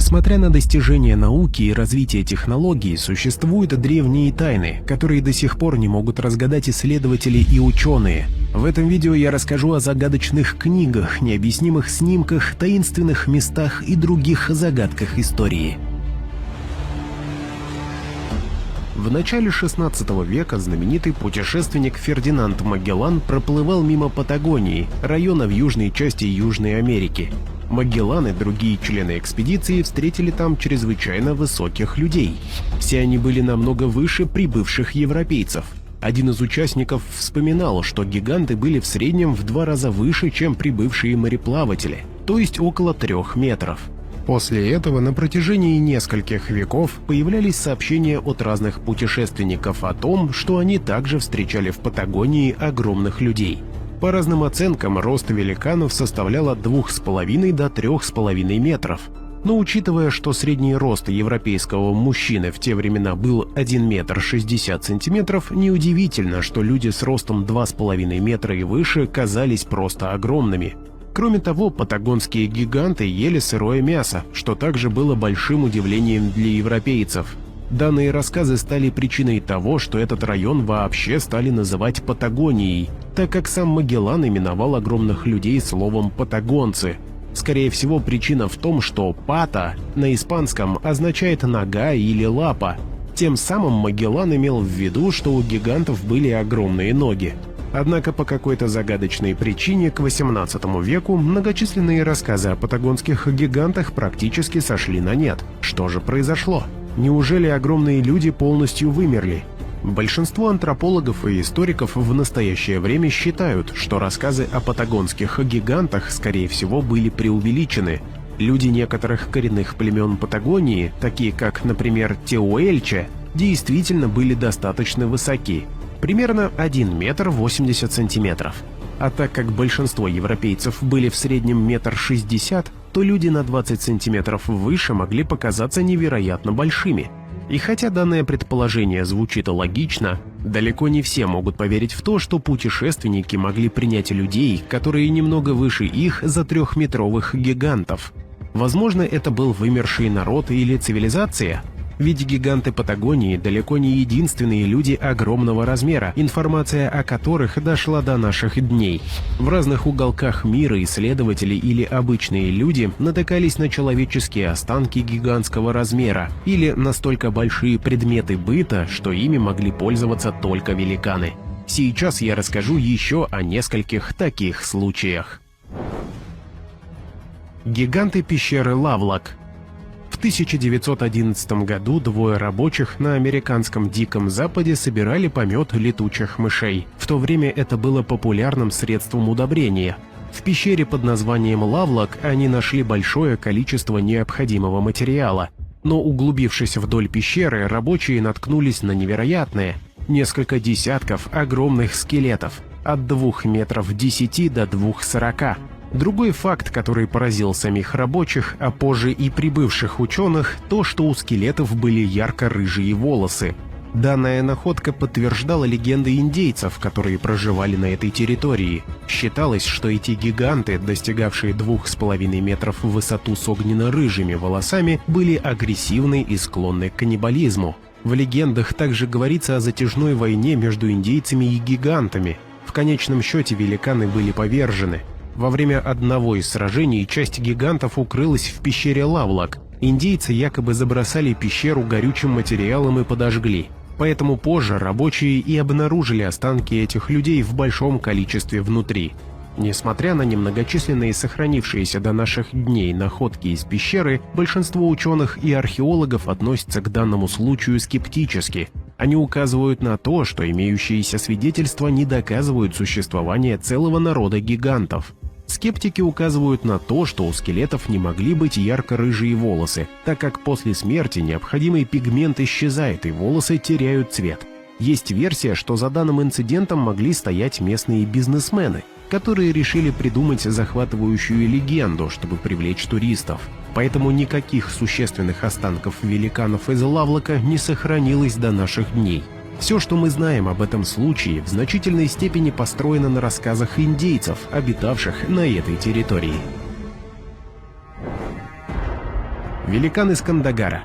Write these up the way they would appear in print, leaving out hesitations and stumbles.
Несмотря на достижения науки и развитие технологий, существуют древние тайны, которые до сих пор не могут разгадать исследователи и ученые. В этом видео я расскажу о загадочных книгах, необъяснимых снимках, таинственных местах и других загадках истории. В начале 16 века знаменитый путешественник Фердинанд Магеллан проплывал мимо Патагонии, района в южной части Южной Америки. Магеллан и другие члены экспедиции встретили там чрезвычайно высоких людей. Все они были намного выше прибывших европейцев. Один из участников вспоминал, что гиганты были в среднем в 2 раза выше, чем прибывшие мореплаватели, то есть около 3 метров. После этого на протяжении нескольких веков появлялись сообщения от разных путешественников о том, что они также встречали в Патагонии огромных людей. По разным оценкам, рост великанов составлял от 2,5 до 3,5 метров. Но учитывая, что средний рост европейского мужчины в те времена был 1 метр 60 сантиметров, неудивительно, что люди с ростом 2,5 метра и выше казались просто огромными. Кроме того, патагонские гиганты ели сырое мясо, что также было большим удивлением для европейцев. Данные рассказы стали причиной того, что этот район вообще стали называть Патагонией, так как сам Магеллан именовал огромных людей словом «патагонцы». Скорее всего, причина в том, что «пата» на испанском означает «нога» или «лапа». Тем самым Магеллан имел в виду, что у гигантов были огромные ноги. Однако по какой-то загадочной причине к XVIII веку многочисленные рассказы о патагонских гигантах практически сошли на нет. Что же произошло? Неужели огромные люди полностью вымерли? Большинство антропологов и историков в настоящее время считают, что рассказы о патагонских гигантах, скорее всего, были преувеличены. Люди некоторых коренных племен Патагонии, такие как, например, Теуэльче, действительно были достаточно высоки. Примерно 1 метр 80 сантиметров. А так как большинство европейцев были в среднем 1,60 м, то люди на 20 сантиметров выше могли показаться невероятно большими. И хотя данное предположение звучит логично, далеко не все могут поверить в то, что путешественники могли принять людей, которые немного выше их, за 3-метровых гигантов. Возможно, это был вымерший народ или цивилизация. Ведь гиганты Патагонии далеко не единственные люди огромного размера, информация о которых дошла до наших дней. В разных уголках мира исследователи или обычные люди натыкались на человеческие останки гигантского размера или настолько большие предметы быта, что ими могли пользоваться только великаны. Сейчас я расскажу еще о нескольких таких случаях. Гиганты пещеры Лавлок. В 1911 году 2 рабочих на американском Диком Западе собирали помет летучих мышей. В то время это было популярным средством удобрения. В пещере под названием Лавлок они нашли большое количество необходимого материала. Но углубившись вдоль пещеры, рабочие наткнулись на невероятное. Несколько десятков огромных скелетов. От 2 метров 10 до 2,40. Другой факт, который поразил самих рабочих, а позже и прибывших ученых, то, что у скелетов были ярко-рыжие волосы. Данная находка подтверждала легенды индейцев, которые проживали на этой территории. Считалось, что эти гиганты, достигавшие 2,5 метров в высоту с огненно-рыжими волосами, были агрессивны и склонны к каннибализму. В легендах также говорится о затяжной войне между индейцами и гигантами. В конечном счете великаны были повержены. Во время одного из сражений часть гигантов укрылась в пещере Лавлок. Индейцы якобы забросали пещеру горючим материалом и подожгли. Поэтому позже рабочие и обнаружили останки этих людей в большом количестве внутри. Несмотря на немногочисленные сохранившиеся до наших дней находки из пещеры, большинство ученых и археологов относятся к данному случаю скептически. Они указывают на то, что имеющиеся свидетельства не доказывают существование целого народа гигантов. Скептики указывают на то, что у скелетов не могли быть ярко-рыжие волосы, так как после смерти необходимый пигмент исчезает и волосы теряют цвет. Есть версия, что за данным инцидентом могли стоять местные бизнесмены, которые решили придумать захватывающую легенду, чтобы привлечь туристов. Поэтому никаких существенных останков великанов из Лавлока не сохранилось до наших дней. Все, что мы знаем об этом случае, в значительной степени построено на рассказах индейцев, обитавших на этой территории. Великан из Кандагара.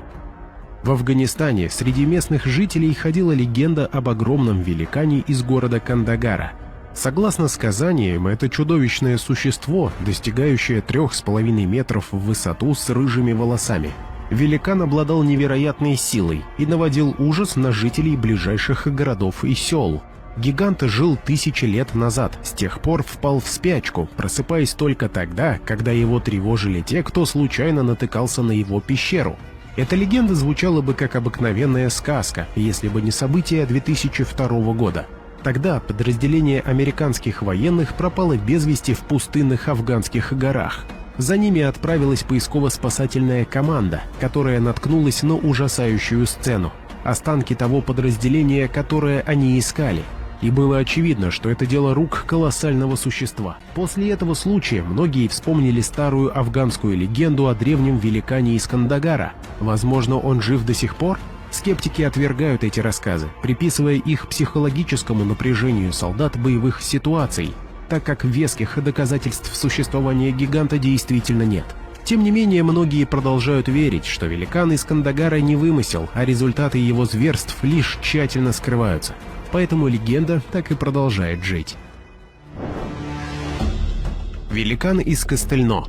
В Афганистане среди местных жителей ходила легенда об огромном великане из города Кандагара. Согласно сказаниям, это чудовищное существо, достигающее 3,5 метров в высоту с рыжими волосами. Великан обладал невероятной силой и наводил ужас на жителей ближайших городов и сел. Гигант жил тысячи лет назад, с тех пор впал в спячку, просыпаясь только тогда, когда его тревожили те, кто случайно натыкался на его пещеру. Эта легенда звучала бы как обыкновенная сказка, если бы не события 2002 года. Тогда подразделение американских военных пропало без вести в пустынных афганских горах. За ними отправилась поисково-спасательная команда, которая наткнулась на ужасающую сцену. Останки того подразделения, которое они искали. И было очевидно, что это дело рук колоссального существа. После этого случая многие вспомнили старую афганскую легенду о древнем великане из Кандагара. Возможно, он жив до сих пор? Скептики отвергают эти рассказы, приписывая их психологическому напряжению солдат боевых ситуаций, так как веских доказательств существования гиганта действительно нет. Тем не менее, многие продолжают верить, что великан из Кандагара не вымысел, а результаты его зверств лишь тщательно скрываются. Поэтому легенда так и продолжает жить. Великан из Кастельно.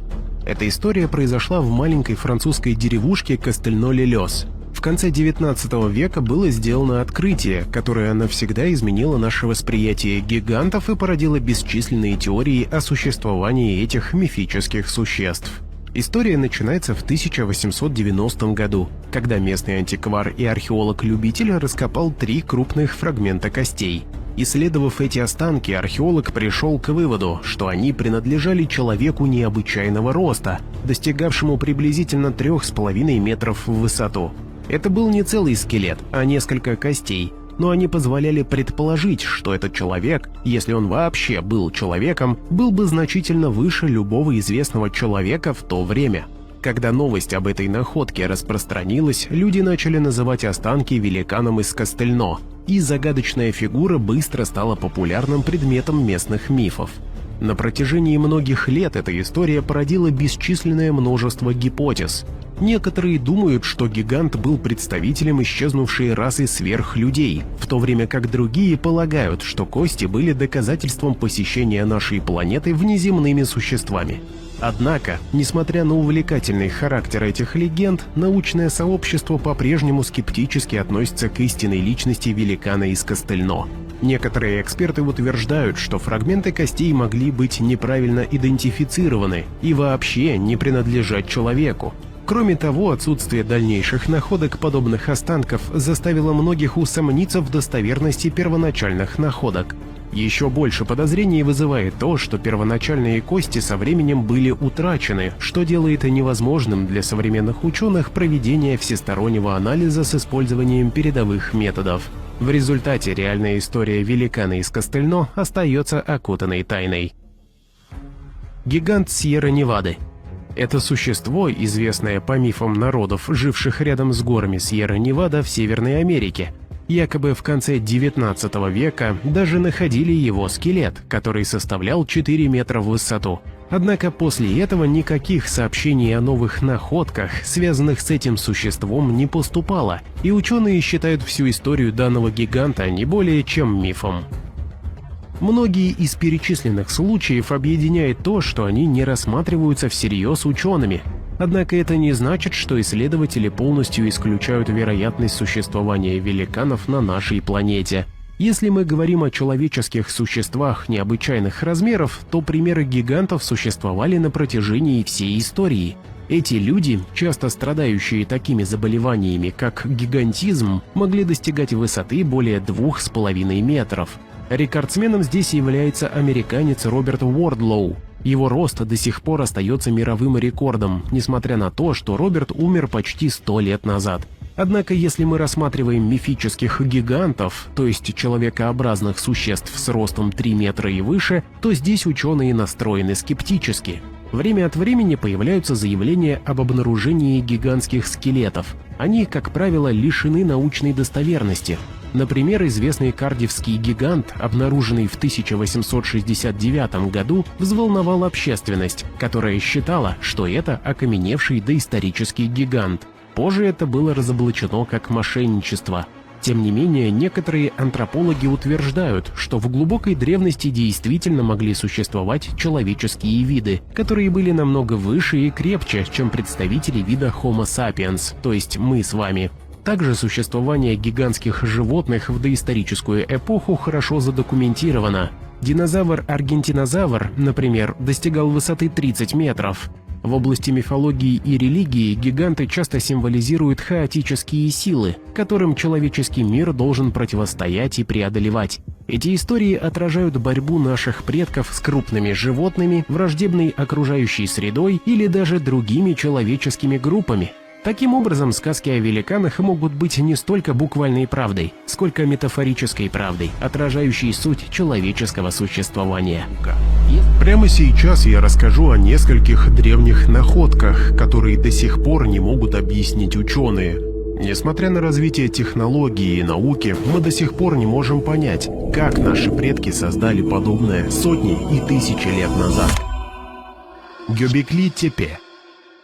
Эта история произошла в маленькой французской деревушке Кастельно-ле-Лёс. В конце 19 века было сделано открытие, которое навсегда изменило наше восприятие гигантов и породило бесчисленные теории о существовании этих мифических существ. История начинается в 1890 году, когда местный антиквар и археолог-любитель раскопал 3 крупных фрагмента костей. Исследовав эти останки, археолог пришел к выводу, что они принадлежали человеку необычайного роста, достигавшему приблизительно 3,5 метров в высоту. Это был не целый скелет, а несколько костей, но они позволяли предположить, что этот человек, если он вообще был человеком, был бы значительно выше любого известного человека в то время. Когда новость об этой находке распространилась, люди начали называть останки великаном из Кастельно, и загадочная фигура быстро стала популярным предметом местных мифов. На протяжении многих лет эта история породила бесчисленное множество гипотез. Некоторые думают, что гигант был представителем исчезнувшей расы сверхлюдей, в то время как другие полагают, что кости были доказательством посещения нашей планеты внеземными существами. Однако, несмотря на увлекательный характер этих легенд, научное сообщество по-прежнему скептически относится к истинной личности великана из Кастельно. Некоторые эксперты утверждают, что фрагменты костей могли быть неправильно идентифицированы и вообще не принадлежать человеку. Кроме того, отсутствие дальнейших находок подобных останков заставило многих усомниться в достоверности первоначальных находок. Еще больше подозрений вызывает то, что первоначальные кости со временем были утрачены, что делает невозможным для современных ученых проведение всестороннего анализа с использованием передовых методов. В результате реальная история великана из Кастельно остается окутанной тайной. Гигант Сьерра-Невады. Это существо, известное по мифам народов, живших рядом с горами Сьерра-Невада в Северной Америке. Якобы в конце 19 века даже находили его скелет, который составлял 4 метра в высоту. Однако после этого никаких сообщений о новых находках, связанных с этим существом, не поступало, и ученые считают всю историю данного гиганта не более чем мифом. Многие из перечисленных случаев объединяет то, что они не рассматриваются всерьез учеными. Однако это не значит, что исследователи полностью исключают вероятность существования великанов на нашей планете. Если мы говорим о человеческих существах необычайных размеров, то примеры гигантов существовали на протяжении всей истории. Эти люди, часто страдающие такими заболеваниями, как гигантизм, могли достигать высоты более 2,5 метров. Рекордсменом здесь является американец Роберт Уордлоу. Его рост до сих пор остается мировым рекордом, несмотря на то, что Роберт умер почти 100 лет назад. Однако, если мы рассматриваем мифических гигантов, то есть человекообразных существ с ростом 3 метра и выше, то здесь ученые настроены скептически. Время от времени появляются заявления об обнаружении гигантских скелетов. Они, как правило, лишены научной достоверности. Например, известный кардифский гигант, обнаруженный в 1869 году, взволновал общественность, которая считала, что это окаменевший доисторический гигант. Позже это было разоблачено как мошенничество. Тем не менее, некоторые антропологи утверждают, что в глубокой древности действительно могли существовать человеческие виды, которые были намного выше и крепче, чем представители вида Homo sapiens, то есть мы с вами. Также существование гигантских животных в доисторическую эпоху хорошо задокументировано. Динозавр-аргентинозавр, например, достигал высоты 30 метров. В области мифологии и религии гиганты часто символизируют хаотические силы, которым человеческий мир должен противостоять и преодолевать. Эти истории отражают борьбу наших предков с крупными животными, враждебной окружающей средой или даже другими человеческими группами. Таким образом, сказки о великанах могут быть не столько буквальной правдой, сколько метафорической правдой, отражающей суть человеческого существования. Прямо сейчас я расскажу о нескольких древних находках, которые до сих пор не могут объяснить ученые. Несмотря на развитие технологии и науки, мы до сих пор не можем понять, как наши предки создали подобное сотни и тысячи лет назад. Гёбекли-Тепе.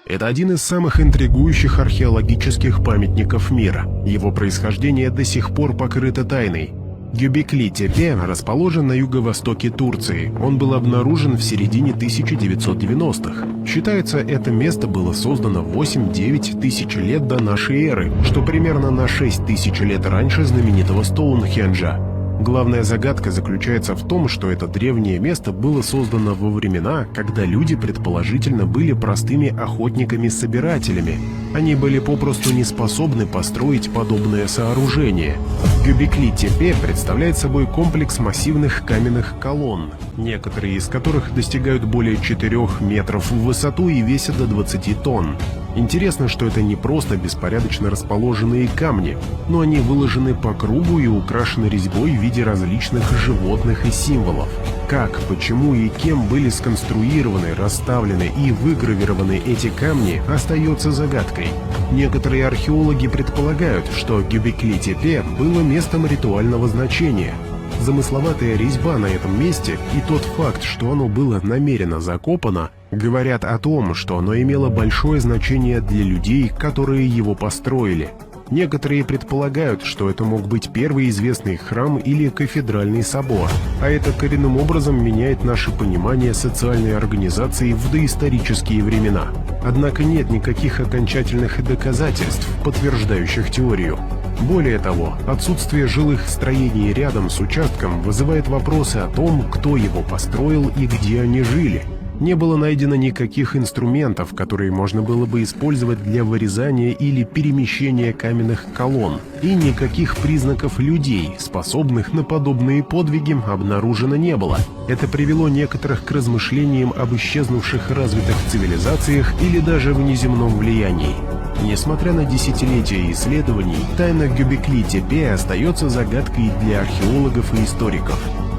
Это один из самых интригующих археологических памятников мира. Его происхождение до сих пор покрыто тайной. Гёбекли-Тепе расположен на юго-востоке Турции. Он был обнаружен в середине 1990-х. Считается, это место было создано 8-9 тысяч лет до нашей эры, что примерно на 6 тысяч лет раньше знаменитого Стоунхенджа. Главная загадка заключается в том, что это древнее место было создано во времена, когда люди предположительно были простыми охотниками-собирателями. Они были попросту не способны построить подобное сооружение. Гёбекли-Тепе представляет собой комплекс массивных каменных колонн, некоторые из которых достигают более 4 метров в высоту и весят до 20 тонн. Интересно, что это не просто беспорядочно расположенные камни, но они выложены по кругу и украшены резьбой в виде различных животных и символов. Как, почему и кем были сконструированы, расставлены и выгравированы эти камни, остается загадкой. Некоторые археологи предполагают, что Гёбекли-Тепе было местом ритуального значения. Замысловатая резьба на этом месте и тот факт, что оно было намеренно закопано, говорят о том, что оно имело большое значение для людей, которые его построили. Некоторые предполагают, что это мог быть первый известный храм или кафедральный собор, а это коренным образом меняет наше понимание социальной организации в доисторические времена. Однако нет никаких окончательных доказательств, подтверждающих теорию. Более того, отсутствие жилых строений рядом с участком вызывает вопросы о том, кто его построил и где они жили. Не было найдено никаких инструментов, которые можно было бы использовать для вырезания или перемещения каменных колонн, и никаких признаков людей, способных на подобные подвиги, обнаружено не было. Это привело некоторых к размышлениям об исчезнувших развитых цивилизациях или даже внеземном влиянии. Несмотря на десятилетия исследований, тайна Гёбекли-Тепе остается загадкой для археологов и историков.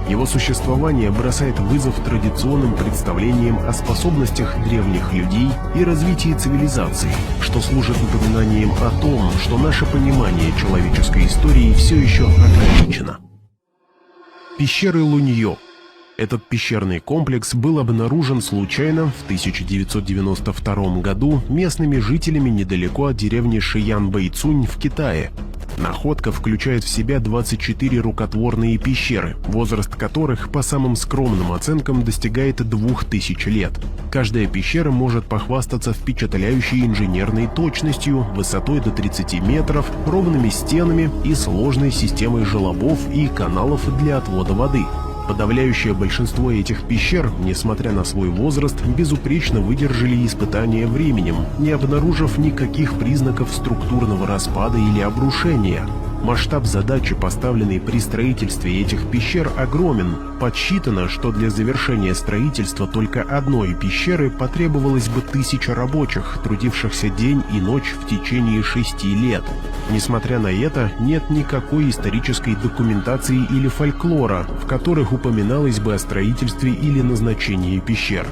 Его существование бросает вызов традиционным представлениям о способностях древних людей и развитии цивилизации, что служит напоминанием о том, что наше понимание человеческой истории все еще ограничено. Пещеры Луньё. Этот пещерный комплекс был обнаружен случайно в 1992 году местными жителями недалеко от деревни Шиян-Бэйцунь в Китае. Находка включает в себя 24 рукотворные пещеры, возраст которых, по самым скромным оценкам, достигает 2000 лет. Каждая пещера может похвастаться впечатляющей инженерной точностью, высотой до 30 метров, ровными стенами и сложной системой желобов и каналов для отвода воды. Подавляющее большинство этих пещер, несмотря на свой возраст, безупречно выдержали испытания временем, не обнаружив никаких признаков структурного распада или обрушения. Масштаб задачи, поставленной при строительстве этих пещер, огромен. Подсчитано, что для завершения строительства только одной пещеры потребовалось бы 1000 рабочих, трудившихся день и ночь в течение 6 лет. Несмотря на это, нет никакой исторической документации или фольклора, в которых упоминалось бы о строительстве или назначении пещер.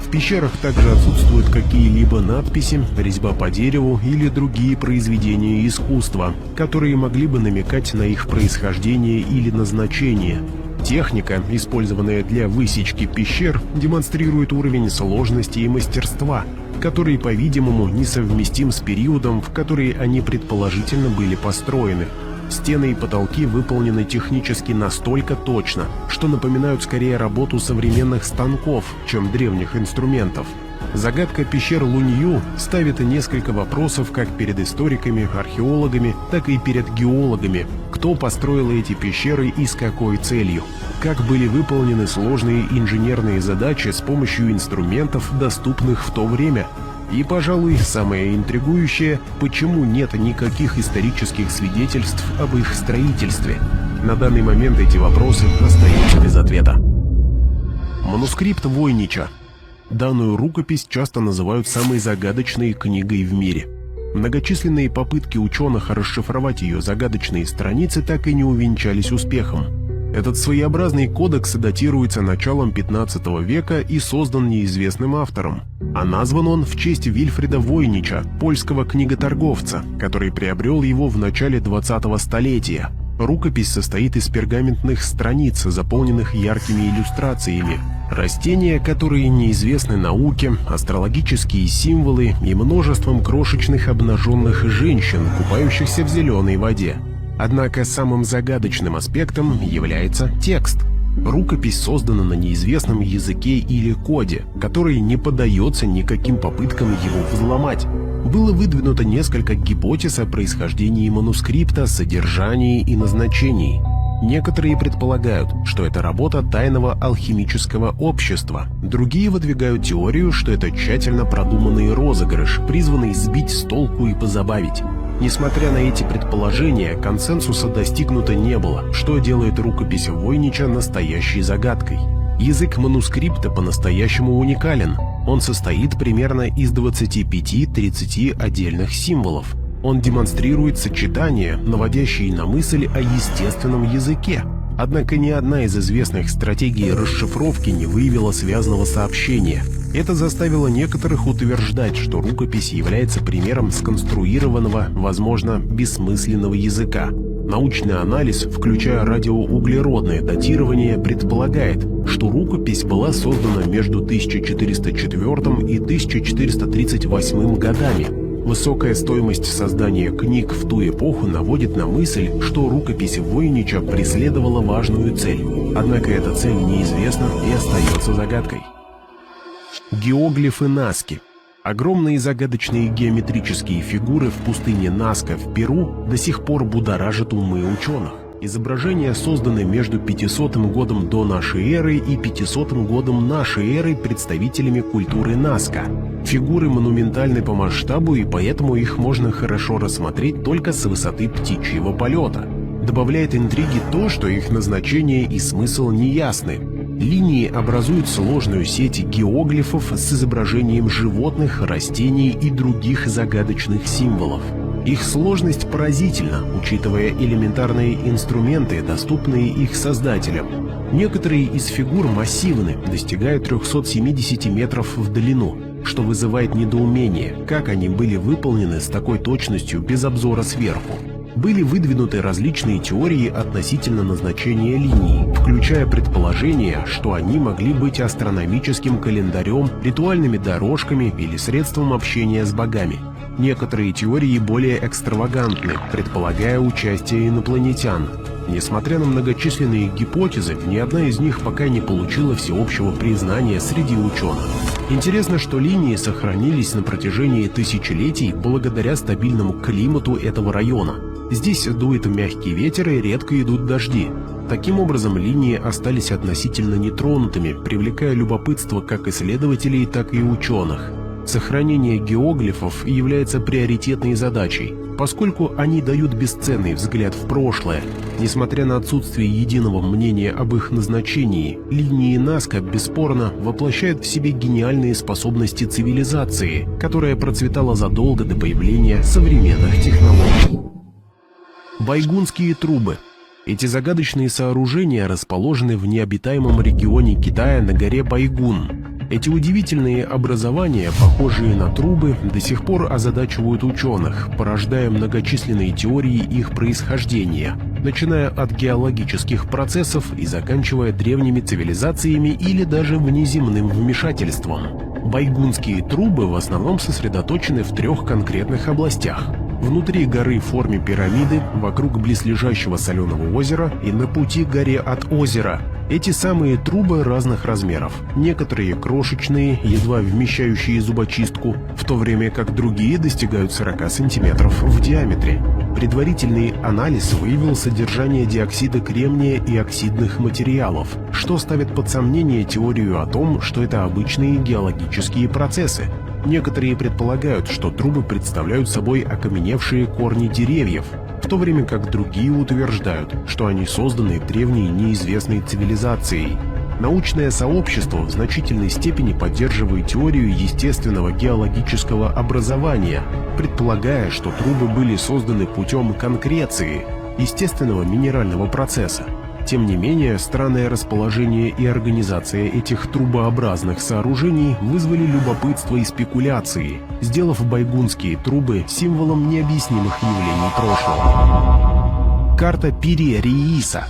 В пещерах также отсутствуют какие-либо надписи, резьба по дереву или другие произведения искусства, которые могли бы намекать на их происхождение или назначение. Техника, использованная для высечки пещер, демонстрирует уровень сложности и мастерства, который, по-видимому, несовместим с периодом, в который они предположительно были построены. Стены и потолки выполнены технически настолько точно, что напоминают скорее работу современных станков, чем древних инструментов. Загадка пещер Лунью ставит несколько вопросов как перед историками, археологами, так и перед геологами. Кто построил эти пещеры и с какой целью? Как были выполнены сложные инженерные задачи с помощью инструментов, доступных в то время? И, пожалуй, самое интригующее, почему нет никаких исторических свидетельств об их строительстве? На данный момент эти вопросы остаются без ответа. Манускрипт Войнича. Данную рукопись часто называют самой загадочной книгой в мире. Многочисленные попытки ученых расшифровать ее загадочные страницы так и не увенчались успехом. Этот своеобразный кодекс датируется началом 15 века и создан неизвестным автором. А назван он в честь Вильфрида Войнича, польского книготорговца, который приобрел его в начале 20-го столетия. Рукопись состоит из пергаментных страниц, заполненных яркими иллюстрациями. Растения, которые неизвестны науке, астрологические символы и множеством крошечных обнаженных женщин, купающихся в зеленой воде. Однако самым загадочным аспектом является текст. Рукопись создана на неизвестном языке или коде, который не поддается никаким попыткам его взломать. Было выдвинуто несколько гипотез о происхождении манускрипта, содержании и назначении. Некоторые предполагают, что это работа тайного алхимического общества. Другие выдвигают теорию, что это тщательно продуманный розыгрыш, призванный сбить с толку и позабавить. Несмотря на эти предположения, консенсуса достигнуто не было, что делает рукопись Войнича настоящей загадкой. Язык манускрипта по-настоящему уникален. Он состоит примерно из 25-30 отдельных символов. Он демонстрирует сочетания, наводящие на мысль о естественном языке. Однако ни одна из известных стратегий расшифровки не выявила связанного сообщения. Это заставило некоторых утверждать, что рукопись является примером сконструированного, возможно, бессмысленного языка. Научный анализ, включая радиоуглеродное датирование, предполагает, что рукопись была создана между 1404 и 1438 годами. Высокая стоимость создания книг в ту эпоху наводит на мысль, что рукопись Войнича преследовала важную цель. Однако эта цель неизвестна и остается загадкой. Геоглифы Наски. Огромные загадочные геометрические фигуры в пустыне Наска в Перу до сих пор будоражат умы ученых. Изображения созданы между 500 годом до нашей эры и 500 годом нашей эры представителями культуры Наска. Фигуры монументальны по масштабу, и поэтому их можно хорошо рассмотреть только с высоты птичьего полета. Добавляет интриги то, что их назначение и смысл неясны. Линии образуют сложную сеть геоглифов с изображением животных, растений и других загадочных символов. Их сложность поразительна, учитывая элементарные инструменты, доступные их создателям. Некоторые из фигур массивны, достигают 370 метров в длину, что вызывает недоумение, как они были выполнены с такой точностью без обзора сверху. Были выдвинуты различные теории относительно назначения линий, включая предположение, что они могли быть астрономическим календарем, ритуальными дорожками или средством общения с богами. Некоторые теории более экстравагантны, предполагая участие инопланетян. Несмотря на многочисленные гипотезы, ни одна из них пока не получила всеобщего признания среди ученых. Интересно, что линии сохранились на протяжении тысячелетий благодаря стабильному климату этого района. Здесь дует мягкий ветер и редко идут дожди. Таким образом, линии остались относительно нетронутыми, привлекая любопытство как исследователей, так и ученых. Сохранение геоглифов является приоритетной задачей, поскольку они дают бесценный взгляд в прошлое. Несмотря на отсутствие единого мнения об их назначении, линии Наска бесспорно воплощают в себе гениальные способности цивилизации, которая процветала задолго до появления современных технологий. Байгунские трубы. Эти загадочные сооружения расположены в необитаемом регионе Китая на горе Байгун. Эти удивительные образования, похожие на трубы, до сих пор озадачивают ученых, порождая многочисленные теории их происхождения, начиная от геологических процессов и заканчивая древними цивилизациями или даже внеземным вмешательством. Байгунские трубы в основном сосредоточены в 3 конкретных областях: внутри горы в форме пирамиды, вокруг близлежащего соленого озера и на пути к горе от озера. Эти самые трубы разных размеров. Некоторые крошечные, едва вмещающие зубочистку, в то время как другие достигают 40 сантиметров в диаметре. Предварительный анализ выявил содержание диоксида кремния и оксидных материалов, что ставит под сомнение теорию о том, что это обычные геологические процессы. Некоторые предполагают, что трубы представляют собой окаменевшие корни деревьев, в то время как другие утверждают, что они созданы древней неизвестной цивилизацией. Научное сообщество в значительной степени поддерживает теорию естественного геологического образования, предполагая, что трубы были созданы путем конкреции, естественного минерального процесса. Тем не менее, странное расположение и организация этих трубообразных сооружений вызвали любопытство и спекуляции, сделав байгунские трубы символом необъяснимых явлений прошлого. Карта Пири-Рииса.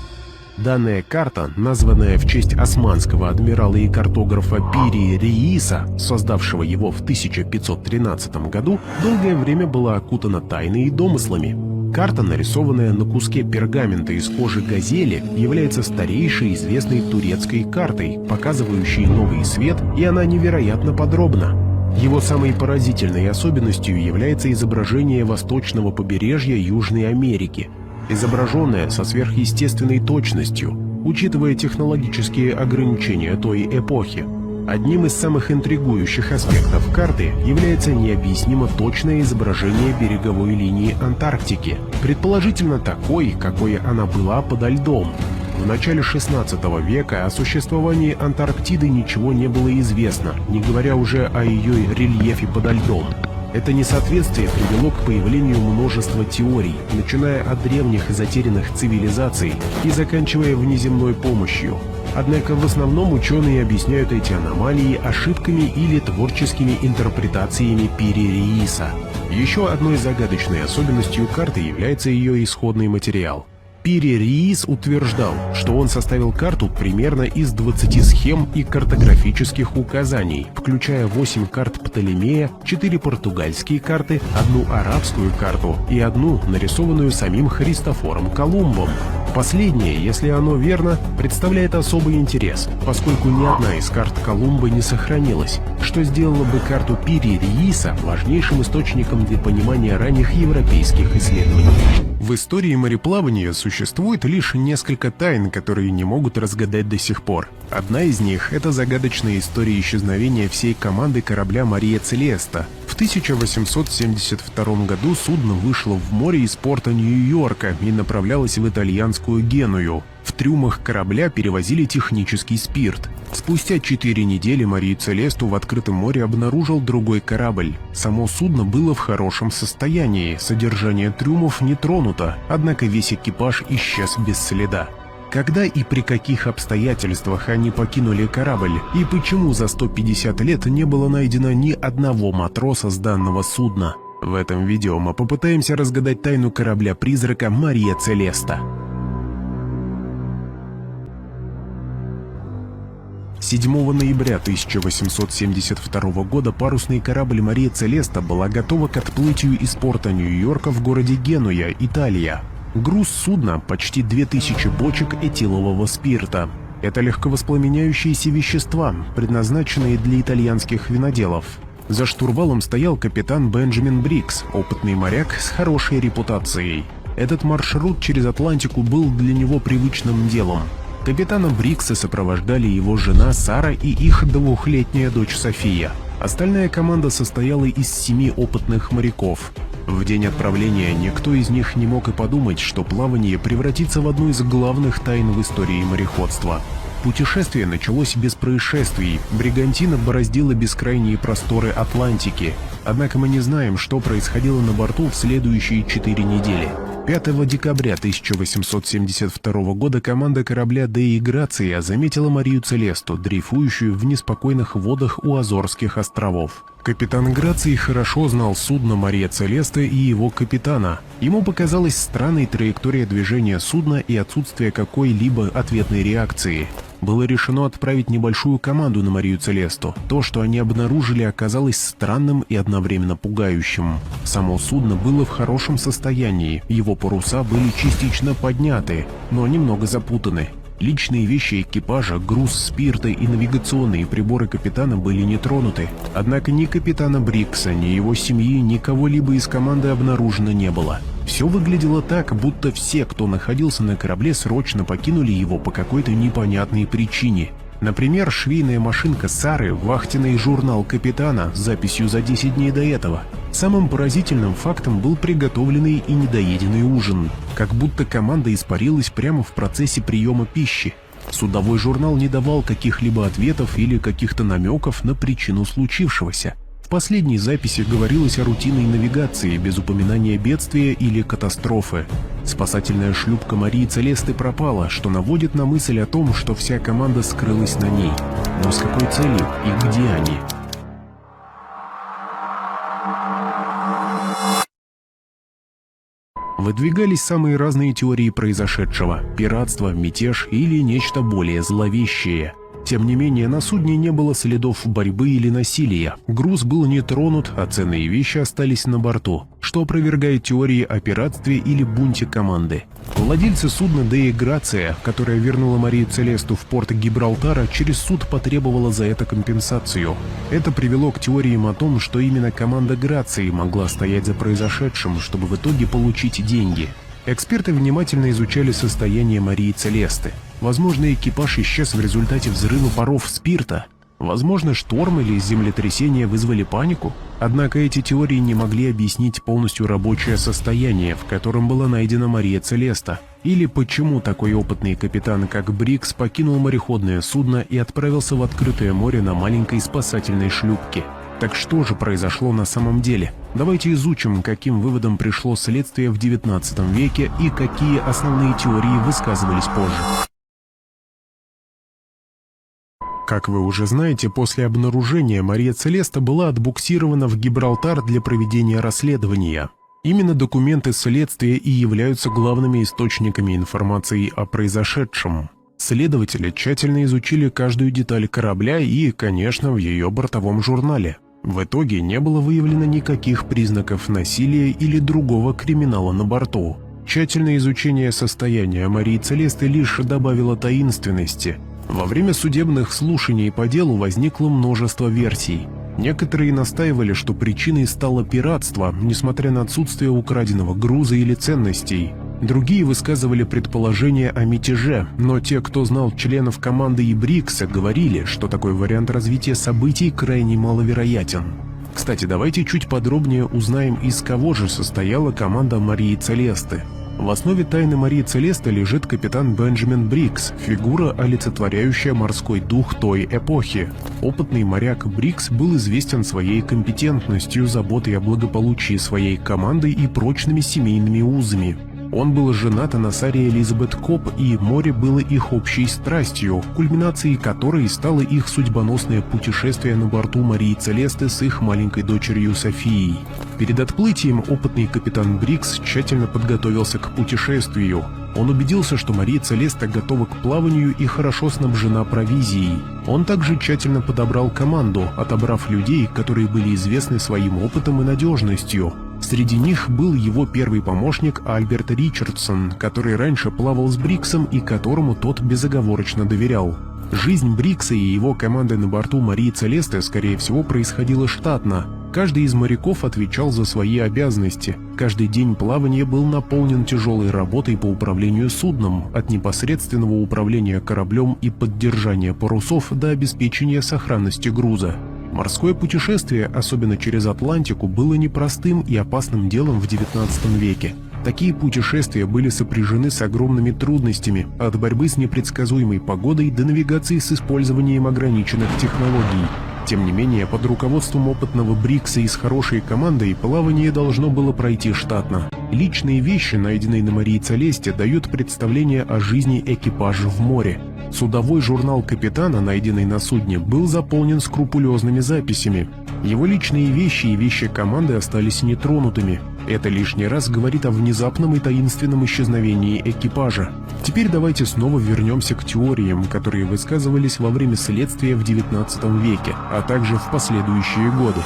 Данная карта, названная в честь османского адмирала и картографа Пири-Рииса, создавшего его в 1513 году, долгое время была окутана тайной и домыслами. Карта, нарисованная на куске пергамента из кожи газели, является старейшей известной турецкой картой, показывающей Новый Свет, и она невероятно подробна. Его самой поразительной особенностью является изображение восточного побережья Южной Америки, изображенное со сверхъестественной точностью, учитывая технологические ограничения той эпохи. Одним из самых интригующих аспектов карты является необъяснимо точное изображение береговой линии Антарктики, предположительно такой, какой она была подо льдом. В начале 16 века о существовании Антарктиды ничего не было известно, не говоря уже о ее рельефе подо льдом. Это несоответствие привело к появлению множества теорий, начиная от древних затерянных цивилизаций и заканчивая внеземной помощью. Однако в основном ученые объясняют эти аномалии ошибками или творческими интерпретациями Пири-Рииса. Еще одной загадочной особенностью карты является ее исходный материал. Пири-Риис утверждал, что он составил карту примерно из 20 схем и картографических указаний, включая 8 карт Птолемея, 4 португальские карты, 1 арабскую карту и 1, нарисованную самим Христофором Колумбом. Последнее, если оно верно, представляет особый интерес, поскольку ни одна из карт Колумба не сохранилась, что сделало бы карту Пири-Рииса важнейшим источником для понимания ранних европейских исследований. В истории мореплавания существует лишь несколько тайн, которые не могут разгадать до сих пор. Одна из них — это загадочная история исчезновения всей команды корабля «Мария Целеста». В 1872 году судно вышло в море из порта Нью-Йорка и направлялось в итальянскую Геную. В трюмах корабля перевозили технический спирт. Спустя 4 недели Марию Целесту в открытом море обнаружил другой корабль. Само судно было в хорошем состоянии, содержание трюмов не тронуто, однако весь экипаж исчез без следа. Когда и при каких обстоятельствах они покинули корабль, и почему за 150 лет не было найдено ни одного матроса с данного судна? В этом видео мы попытаемся разгадать тайну корабля-призрака Мария Целеста. 7 ноября 1872 года парусный корабль «Мария Целеста» была готова к отплытию из порта Нью-Йорка в городе Генуя, Италия. Груз судна — почти 2000 бочек этилового спирта. Это легковоспламеняющиеся вещества, предназначенные для итальянских виноделов. За штурвалом стоял капитан Бенджамин Брикс, опытный моряк с хорошей репутацией. Этот маршрут через Атлантику был для него привычным делом. Капитана Брикса сопровождали его жена Сара и их 2-летняя дочь София. Остальная команда состояла из 7 опытных моряков. В день отправления никто из них не мог и подумать, что плавание превратится в одну из главных тайн в истории мореходства. Путешествие началось без происшествий. Бригантина бороздила бескрайние просторы Атлантики. Однако мы не знаем, что происходило на борту в следующие 4 недели. 5 декабря 1872 года команда корабля «Деи Грация» заметила Марию Целесту, дрейфующую в неспокойных водах у Азорских островов. Капитан Грации хорошо знал судно Мария Целеста и его капитана. Ему показалась странной траектория движения судна и отсутствие какой-либо ответной реакции. Было решено отправить небольшую команду на Марию Целесту. То, что они обнаружили, оказалось странным и одновременно пугающим. Само судно было в хорошем состоянии, его паруса были частично подняты, но немного запутаны. Личные вещи экипажа, груз спирта и навигационные приборы капитана были не тронуты. Однако ни капитана Брикса, ни его семьи, ни кого-либо из команды обнаружено не было. Все выглядело так, будто все, кто находился на корабле, срочно покинули его по какой-то непонятной причине. Например, швейная машинка Сары, вахтенный журнал капитана с записью за 10 дней до этого. Самым поразительным фактом был приготовленный и недоеденный ужин. Как будто команда испарилась прямо в процессе приема пищи. Судовой журнал не давал каких-либо ответов или каких-то намеков на причину случившегося. В последней записи говорилось о рутинной навигации без упоминания бедствия или катастрофы. Спасательная шлюпка Марии Целесты пропала, что наводит на мысль о том, что вся команда скрылась на ней. Но с какой целью и где они? Выдвигались самые разные теории произошедшего – пиратство, мятеж или нечто более зловещее. Тем не менее, на судне не было следов борьбы или насилия. Груз был не тронут, а ценные вещи остались на борту, что опровергает теории о пиратстве или бунте команды. Владельцы судна «Деи Грация», которая вернула Марию Целесту в порт Гибралтара, через суд потребовала за это компенсацию. Это привело к теориям о том, что именно команда Грации могла стоять за произошедшим, чтобы в итоге получить деньги. Эксперты внимательно изучали состояние Марии Целесты. Возможно, экипаж исчез в результате взрыва паров спирта. Возможно, шторм или землетрясение вызвали панику. Однако эти теории не могли объяснить полностью рабочее состояние, в котором была найдена Мария Целеста. Или почему такой опытный капитан, как Брикс, покинул мореходное судно и отправился в открытое море на маленькой спасательной шлюпке. Так что же произошло на самом деле? Давайте изучим, каким выводом пришло следствие в XIX веке и какие основные теории высказывались позже. Как вы уже знаете, после обнаружения Мария Целеста была отбуксирована в Гибралтар для проведения расследования. Именно документы следствия и являются главными источниками информации о произошедшем. Следователи тщательно изучили каждую деталь корабля и, конечно, в ее бортовом журнале. В итоге не было выявлено никаких признаков насилия или другого криминала на борту. Тщательное изучение состояния Марии Целесты лишь добавило таинственности. Во время судебных слушаний по делу возникло множество версий. Некоторые настаивали, что причиной стало пиратство, несмотря на отсутствие украденного груза или ценностей. Другие высказывали предположение о мятеже, но те, кто знал членов команды и Брикса, говорили, что такой вариант развития событий крайне маловероятен. Кстати, давайте чуть подробнее узнаем, из кого же состояла команда Марии Целесты. В основе тайны Марии Целесты лежит капитан Бенджамин Брикс, фигура, олицетворяющая морской дух той эпохи. Опытный моряк Брикс был известен своей компетентностью, заботой о благополучии своей команды и прочными семейными узами. Он был женат на Саре Элизабет Коп, и море было их общей страстью, кульминацией которой стало их судьбоносное путешествие на борту Марии Целесты с их маленькой дочерью Софией. Перед отплытием опытный капитан Брикс тщательно подготовился к путешествию. Он убедился, что Мария Целеста готова к плаванию и хорошо снабжена провизией. Он также тщательно подобрал команду, отобрав людей, которые были известны своим опытом и надежностью. Среди них был его первый помощник Альберт Ричардсон, который раньше плавал с Бриксом и которому тот безоговорочно доверял. Жизнь Брикса и его команды на борту Марии Целесты, скорее всего, происходила штатно. Каждый из моряков отвечал за свои обязанности. Каждый день плавания был наполнен тяжелой работой по управлению судном, от непосредственного управления кораблем и поддержания парусов до обеспечения сохранности груза. Морское путешествие, особенно через Атлантику, было непростым и опасным делом в XIX веке. Такие путешествия были сопряжены с огромными трудностями, от борьбы с непредсказуемой погодой до навигации с использованием ограниченных технологий. Тем не менее, под руководством опытного Брикса и с хорошей командой плавание должно было пройти штатно. Личные вещи, найденные на Марии Целесте, дают представление о жизни экипажа в море. Судовой журнал капитана, найденный на судне, был заполнен скрупулезными записями. Его личные вещи и вещи команды остались нетронутыми. Это лишний раз говорит о внезапном и таинственном исчезновении экипажа. Теперь давайте снова вернемся к теориям, которые высказывались во время следствия в XIX веке, а также в последующие годы.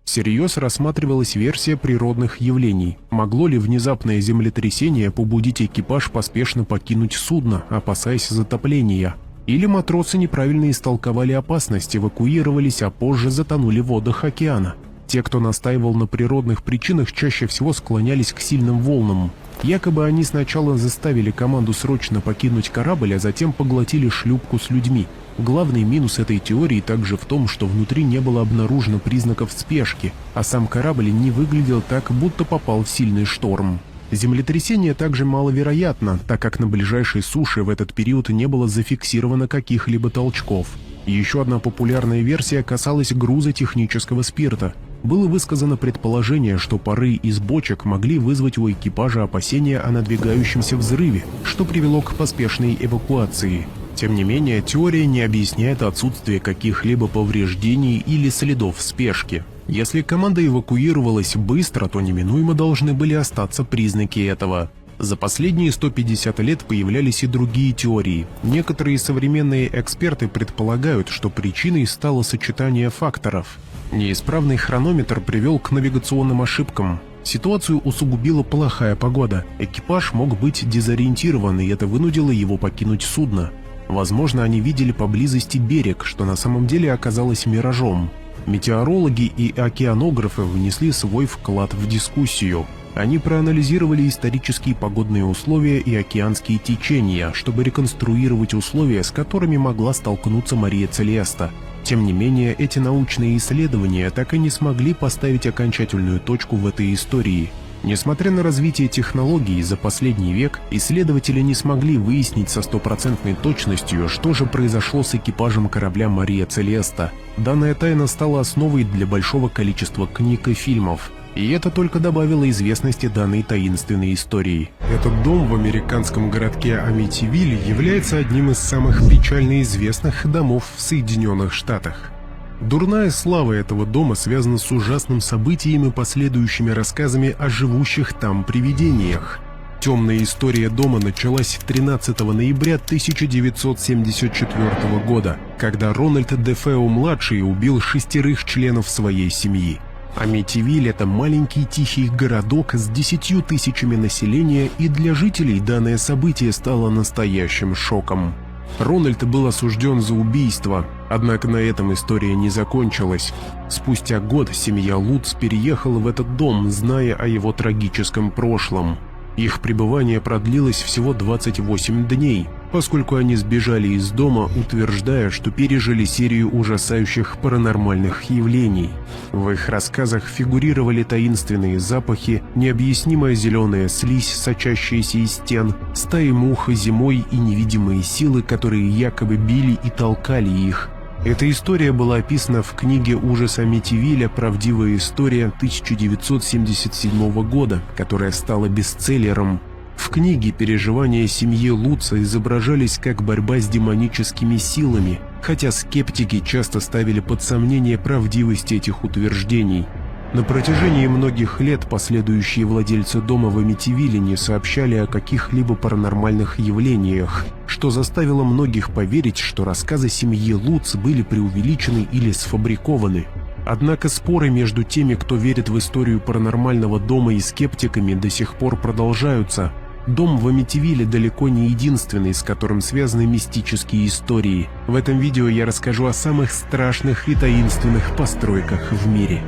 Всерьез рассматривалась версия природных явлений. Могло ли внезапное землетрясение побудить экипаж поспешно покинуть судно, опасаясь затопления? Или матросы неправильно истолковали опасность, эвакуировались, а позже затонули в водах океана? Те, кто настаивал на природных причинах, чаще всего склонялись к сильным волнам. Якобы они сначала заставили команду срочно покинуть корабль, а затем поглотили шлюпку с людьми. Главный минус этой теории также в том, что внутри не было обнаружено признаков спешки, а сам корабль не выглядел так, будто попал в сильный шторм. Землетрясение также маловероятно, так как на ближайшей суше в этот период не было зафиксировано каких-либо толчков. Еще одна популярная версия касалась груза технического спирта. Было высказано предположение, что пары из бочек могли вызвать у экипажа опасения о надвигающемся взрыве, что привело к поспешной эвакуации. Тем не менее, теория не объясняет отсутствие каких-либо повреждений или следов спешки. Если команда эвакуировалась быстро, то неминуемо должны были остаться признаки этого. За последние 150 лет появлялись и другие теории. Некоторые современные эксперты предполагают, что причиной стало сочетание факторов. Неисправный хронометр привел к навигационным ошибкам. Ситуацию усугубила плохая погода. Экипаж мог быть дезориентирован, и это вынудило его покинуть судно. Возможно, они видели поблизости берег, что на самом деле оказалось миражом. Метеорологи и океанографы внесли свой вклад в дискуссию. Они проанализировали исторические погодные условия и океанские течения, чтобы реконструировать условия, с которыми могла столкнуться Мария Целеста. Тем не менее, эти научные исследования так и не смогли поставить окончательную точку в этой истории. Несмотря на развитие технологий за последний век, исследователи не смогли выяснить со стопроцентной точностью, что же произошло с экипажем корабля Мария Целеста. Данная тайна стала основой для большого количества книг и фильмов. И это только добавило известности данной таинственной истории. Этот дом в американском городке Амитивиль является одним из самых печально известных домов в Соединенных Штатах. Дурная слава этого дома связана с ужасным событием и последующими рассказами о живущих там привидениях. Темная история дома началась 13 ноября 1974 года, когда Рональд Дефео-младший убил 6 членов своей семьи. Амитивиль – это маленький тихий городок с 10 тысячами населения, и для жителей данное событие стало настоящим шоком. Рональд был осужден за убийство, однако на этом история не закончилась. Спустя год семья Лутц переехала в этот дом, зная о его трагическом прошлом. Их пребывание продлилось всего 28 дней, поскольку они сбежали из дома, утверждая, что пережили серию ужасающих паранормальных явлений. В их рассказах фигурировали таинственные запахи, необъяснимая зеленая слизь, сочащаяся из стен, стаи мух зимой и невидимые силы, которые якобы били и толкали их. Эта история была описана в книге «Ужас Амитивиля. Правдивая история» 1977 года, которая стала бестселлером. В книге переживания семьи Лутца изображались как борьба с демоническими силами, хотя скептики часто ставили под сомнение правдивость этих утверждений. На протяжении многих лет последующие владельцы дома в Амитивиле не сообщали о каких-либо паранормальных явлениях, что заставило многих поверить, что рассказы семьи Лутц были преувеличены или сфабрикованы. Однако споры между теми, кто верит в историю паранормального дома, и скептиками до сих пор продолжаются. Дом в Амитивиле далеко не единственный, с которым связаны мистические истории. В этом видео я расскажу о самых страшных и таинственных постройках в мире.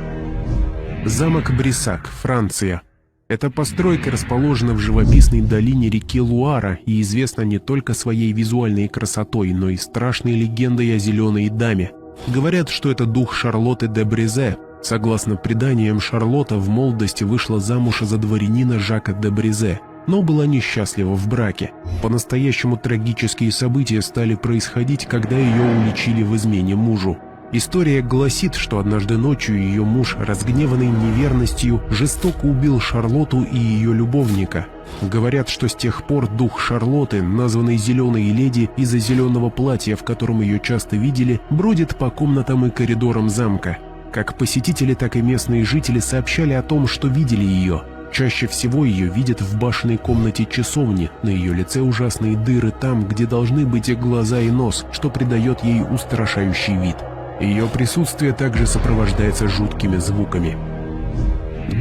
Замок Брисак, Франция. Эта постройка расположена в живописной долине реки Луара и известна не только своей визуальной красотой, но и страшной легендой о зеленой даме. Говорят, что это дух Шарлотты де Бризе. Согласно преданиям, Шарлотта в молодости вышла замуж за дворянина Жака де Бризе. но была несчастлива в браке. По-настоящему трагические события стали происходить, когда ее уличили в измене мужу. История гласит, что однажды ночью ее муж, разгневанный неверностью, жестоко убил Шарлотту и ее любовника. Говорят, что с тех пор дух Шарлотты, названный «Зеленой леди» из-за зеленого платья, в котором ее часто видели, бродит по комнатам и коридорам замка. Как посетители, так и местные жители сообщали о том, что видели ее. Чаще всего ее видят в башенной комнате часовни, на ее лице ужасные дыры там, где должны быть глаза и нос, что придает ей устрашающий вид. Ее присутствие также сопровождается жуткими звуками.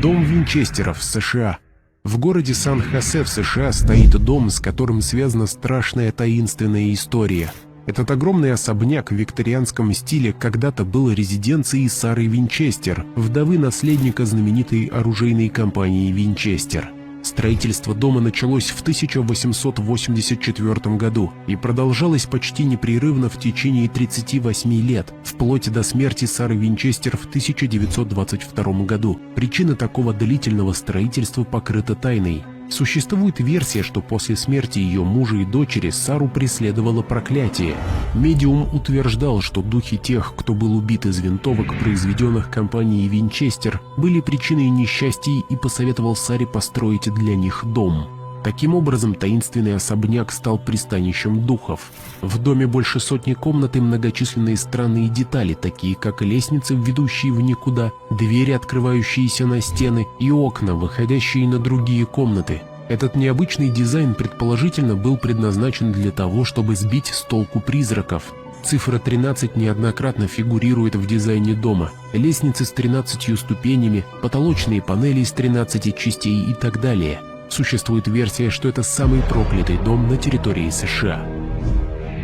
Дом Винчестеров, США. В городе Сан-Хосе в США стоит дом, с которым связана страшная таинственная история. Этот огромный особняк в викторианском стиле когда-то был резиденцией Сары Винчестер, вдовы наследника знаменитой оружейной компании Винчестер. Строительство дома началось в 1884 году и продолжалось почти непрерывно в течение 38 лет, вплоть до смерти Сары Винчестер в 1922 году. Причина такого длительного строительства покрыта тайной. Существует версия, что после смерти ее мужа и дочери Сару преследовало проклятие. Медиум утверждал, что духи тех, кто был убит из винтовок, произведенных компанией Винчестер, были причиной несчастий и посоветовал Саре построить для них дом. Таким образом, таинственный особняк стал пристанищем духов. В доме больше сотни комнат и многочисленные странные детали, такие как лестницы, ведущие в никуда, двери, открывающиеся на стены, и окна, выходящие на другие комнаты. Этот необычный дизайн предположительно был предназначен для того, чтобы сбить с толку призраков. Цифра 13 неоднократно фигурирует в дизайне дома. Лестницы с 13 ступенями, потолочные панели из 13 частей и так далее. Существует версия, что это самый проклятый дом на территории США.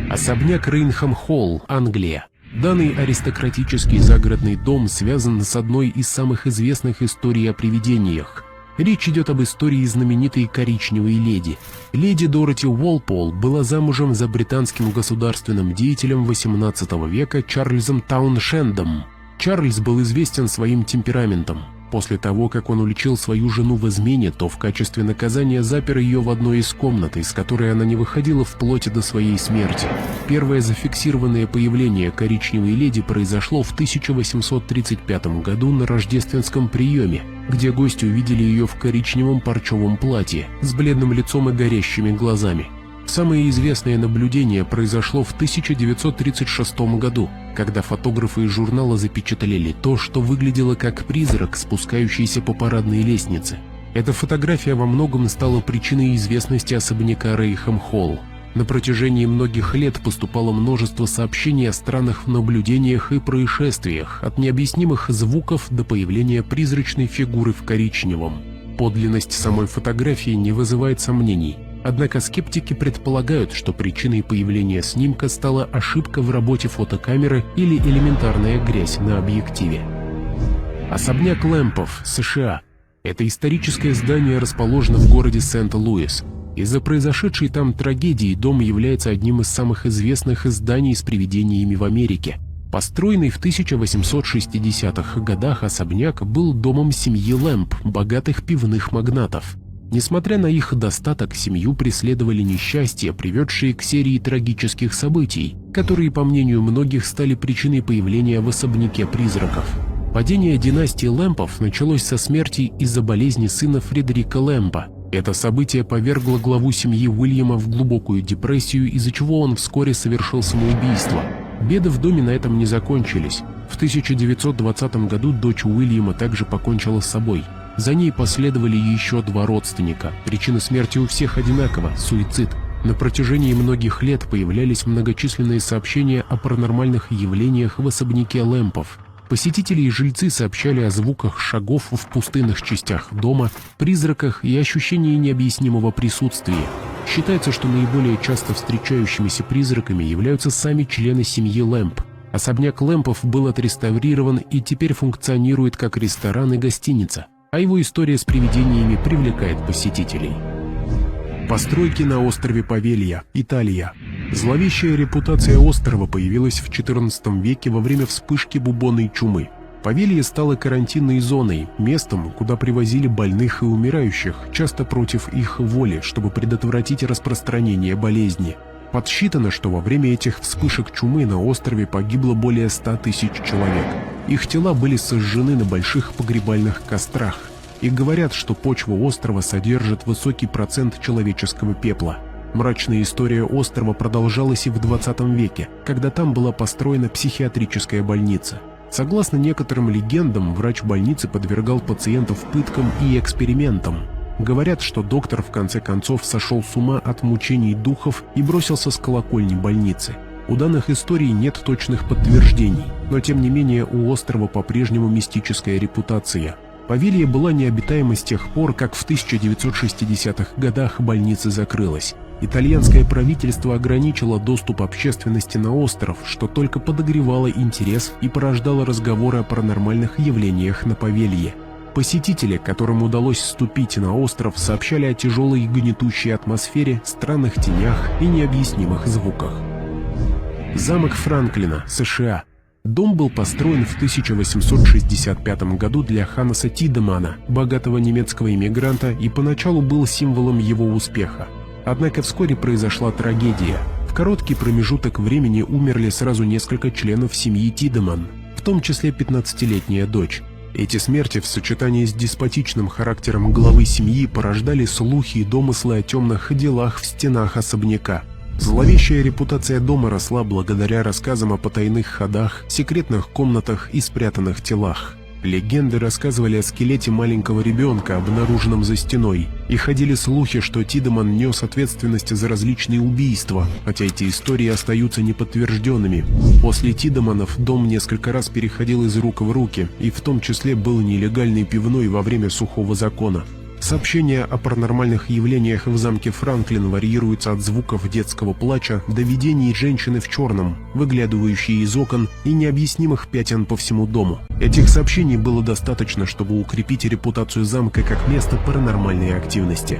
Особняк Рейнхэм-Холл, Англия. Данный аристократический загородный дом связан с одной из самых известных историй о привидениях. Речь идет об истории знаменитой коричневой леди. Леди Дороти Уолпол была замужем за британским государственным деятелем XVIII века Чарльзом Тауншендом. Чарльз был известен своим темпераментом. После того, как он уличил свою жену в измене, то в качестве наказания запер ее в одной из комнат, из которой она не выходила вплоть до своей смерти. Первое зафиксированное появление коричневой леди произошло в 1835 году на рождественском приеме, где гости увидели ее в коричневом парчевом платье, с бледным лицом и горящими глазами. Самое известное наблюдение произошло в 1936 году, когда фотографы из журнала запечатлели то, что выглядело как призрак, спускающийся по парадной лестнице. Эта фотография во многом стала причиной известности особняка Рейнхэм-Холл. На протяжении многих лет поступало множество сообщений о странных наблюдениях и происшествиях, от необъяснимых звуков до появления призрачной фигуры в коричневом. Подлинность самой фотографии не вызывает сомнений. Однако скептики предполагают, что причиной появления снимка стала ошибка в работе фотокамеры или элементарная грязь на объективе. Особняк Лэмпов, США. Это историческое здание расположено в городе Сент-Луис. Из-за произошедшей там трагедии дом является одним из самых известных зданий с привидениями в Америке. Построенный в 1860-х годах особняк был домом семьи Лэмп, богатых пивных магнатов. Несмотря на их достаток, семью преследовали несчастья, приведшие к серии трагических событий, которые, по мнению многих, стали причиной появления в особняке призраков. Падение династии Лэмпов началось со смерти из-за болезни сына Фредерика Лэмпа. Это событие повергло главу семьи Уильяма в глубокую депрессию, из-за чего он вскоре совершил самоубийство. Беды в доме на этом не закончились. В 1920 году дочь Уильяма также покончила с собой. За ней последовали еще два родственника. Причина смерти у всех одинакова – суицид. На протяжении многих лет появлялись многочисленные сообщения о паранормальных явлениях в особняке Лэмпов. Посетители и жильцы сообщали о звуках шагов в пустынных частях дома, призраках и ощущении необъяснимого присутствия. Считается, что наиболее часто встречающимися призраками являются сами члены семьи Лэмп. Особняк Лэмпов был отреставрирован и теперь функционирует как ресторан и гостиница, а его история с привидениями привлекает посетителей. Постройки на острове Павелья, Италия. Зловещая репутация острова появилась в XIV веке во время вспышки бубонной чумы. Повелье стало карантинной зоной, местом, куда привозили больных и умирающих, часто против их воли, чтобы предотвратить распространение болезни. Подсчитано, что во время этих вспышек чумы на острове погибло более 100 тысяч человек. Их тела были сожжены на больших погребальных кострах. И говорят, что почва острова содержит высокий процент человеческого пепла. Мрачная история острова продолжалась и в 20 веке, когда там была построена психиатрическая больница. Согласно некоторым легендам, врач больницы подвергал пациентов пыткам и экспериментам. Говорят, что доктор в конце концов сошел с ума от мучений духов и бросился с колокольни больницы. У данных историй нет точных подтверждений, но тем не менее у острова по-прежнему мистическая репутация. Повелье была необитаема с тех пор, как в 1960-х годах больница закрылась. Итальянское правительство ограничило доступ общественности на остров, что только подогревало интерес и порождало разговоры о паранормальных явлениях на Повелье. Посетители, которым удалось вступить на остров, сообщали о тяжелой гнетущей атмосфере, странных тенях и необъяснимых звуках. Замок Франклина, США. Дом был построен в 1865 году для Ханнеса Тидемана, богатого немецкого иммигранта, и поначалу был символом его успеха. Однако вскоре произошла трагедия. В короткий промежуток времени умерли сразу несколько членов семьи Тидеман, в том числе 15-летняя дочь. Эти смерти в сочетании с деспотичным характером главы семьи порождали слухи и домыслы о темных делах в стенах особняка. Зловещая репутация дома росла благодаря рассказам о потайных ходах, секретных комнатах и спрятанных телах. Легенды рассказывали о скелете маленького ребенка, обнаруженном за стеной, и ходили слухи, что Тидеман нес ответственность за различные убийства, хотя эти истории остаются неподтвержденными. После Тидеманов дом несколько раз переходил из рук в руки, и в том числе был нелегальный пивной во время сухого закона. Сообщения о паранормальных явлениях в замке Франклин варьируются от звуков детского плача до видений женщины в черном, выглядывающей из окон, и необъяснимых пятен по всему дому. Этих сообщений было достаточно, чтобы укрепить репутацию замка как место паранормальной активности.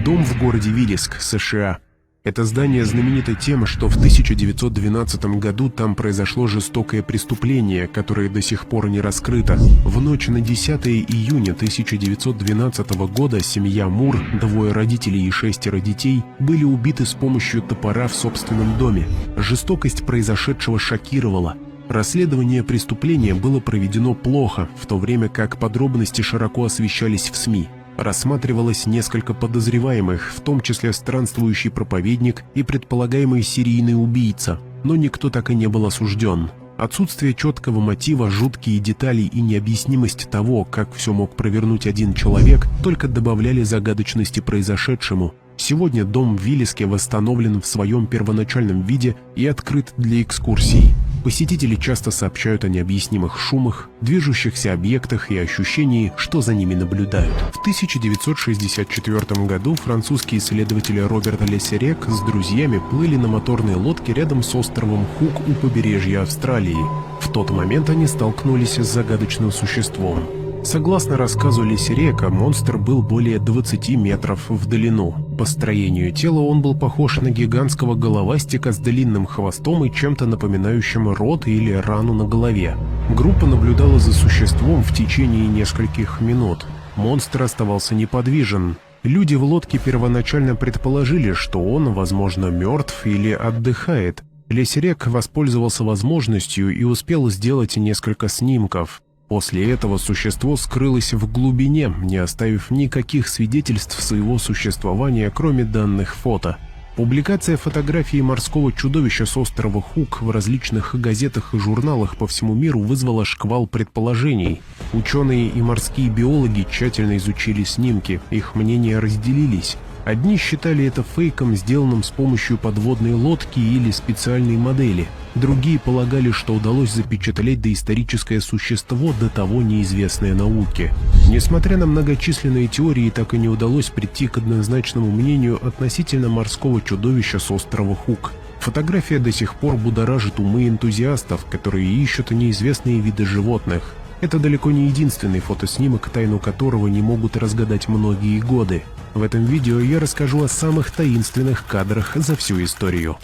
Дом в городе Виллиск, США. Это здание знаменито тем, что в 1912 году там произошло жестокое преступление, которое до сих пор не раскрыто. В ночь на 10 июня 1912 года семья Мур, 2 родителей и 6 детей, были убиты с помощью топора в собственном доме. Жестокость произошедшего шокировала. Расследование преступления было проведено плохо, в то время как подробности широко освещались в СМИ. Рассматривалось несколько подозреваемых, в том числе странствующий проповедник и предполагаемый серийный убийца, но никто так и не был осужден. Отсутствие четкого мотива, жуткие детали и необъяснимость того, как все мог провернуть один человек, только добавляли загадочности произошедшему. Сегодня дом в Виллиске восстановлен в своем первоначальном виде и открыт для экскурсий. Посетители часто сообщают о необъяснимых шумах, движущихся объектах и ощущении, что за ними наблюдают. В 1964 году французский исследователь Роберт Лессерек с друзьями плыли на моторной лодке рядом с островом Хук у побережья Австралии. В тот момент они столкнулись с загадочным существом. Согласно рассказу Лессерека, монстр был более 20 метров в длину. По строению тела он был похож на гигантского головастика с длинным хвостом и чем-то напоминающим рот или рану на голове. Группа наблюдала за существом в течение нескольких минут. Монстр оставался неподвижен. Люди в лодке первоначально предположили, что он, возможно, мертв или отдыхает. Лессерек воспользовался возможностью и успел сделать несколько снимков. После этого существо скрылось в глубине, не оставив никаких свидетельств своего существования, кроме данных фото. Публикация фотографии морского чудовища с острова Хук в различных газетах и журналах по всему миру вызвала шквал предположений. Ученые и морские биологи тщательно изучили снимки, их мнения разделились. Одни считали это фейком, сделанным с помощью подводной лодки или специальной модели. Другие полагали, что удалось запечатлеть доисторическое существо, до того неизвестное науке. Несмотря на многочисленные теории, так и не удалось прийти к однозначному мнению относительно морского чудовища с острова Хук. Фотография до сих пор будоражит умы энтузиастов, которые ищут неизвестные виды животных. Это далеко не единственный фотоснимок, тайну которого не могут разгадать многие годы. В этом видео я расскажу о самых таинственных кадрах за всю историю.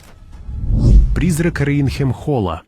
Призрак Рейнхем-Холла.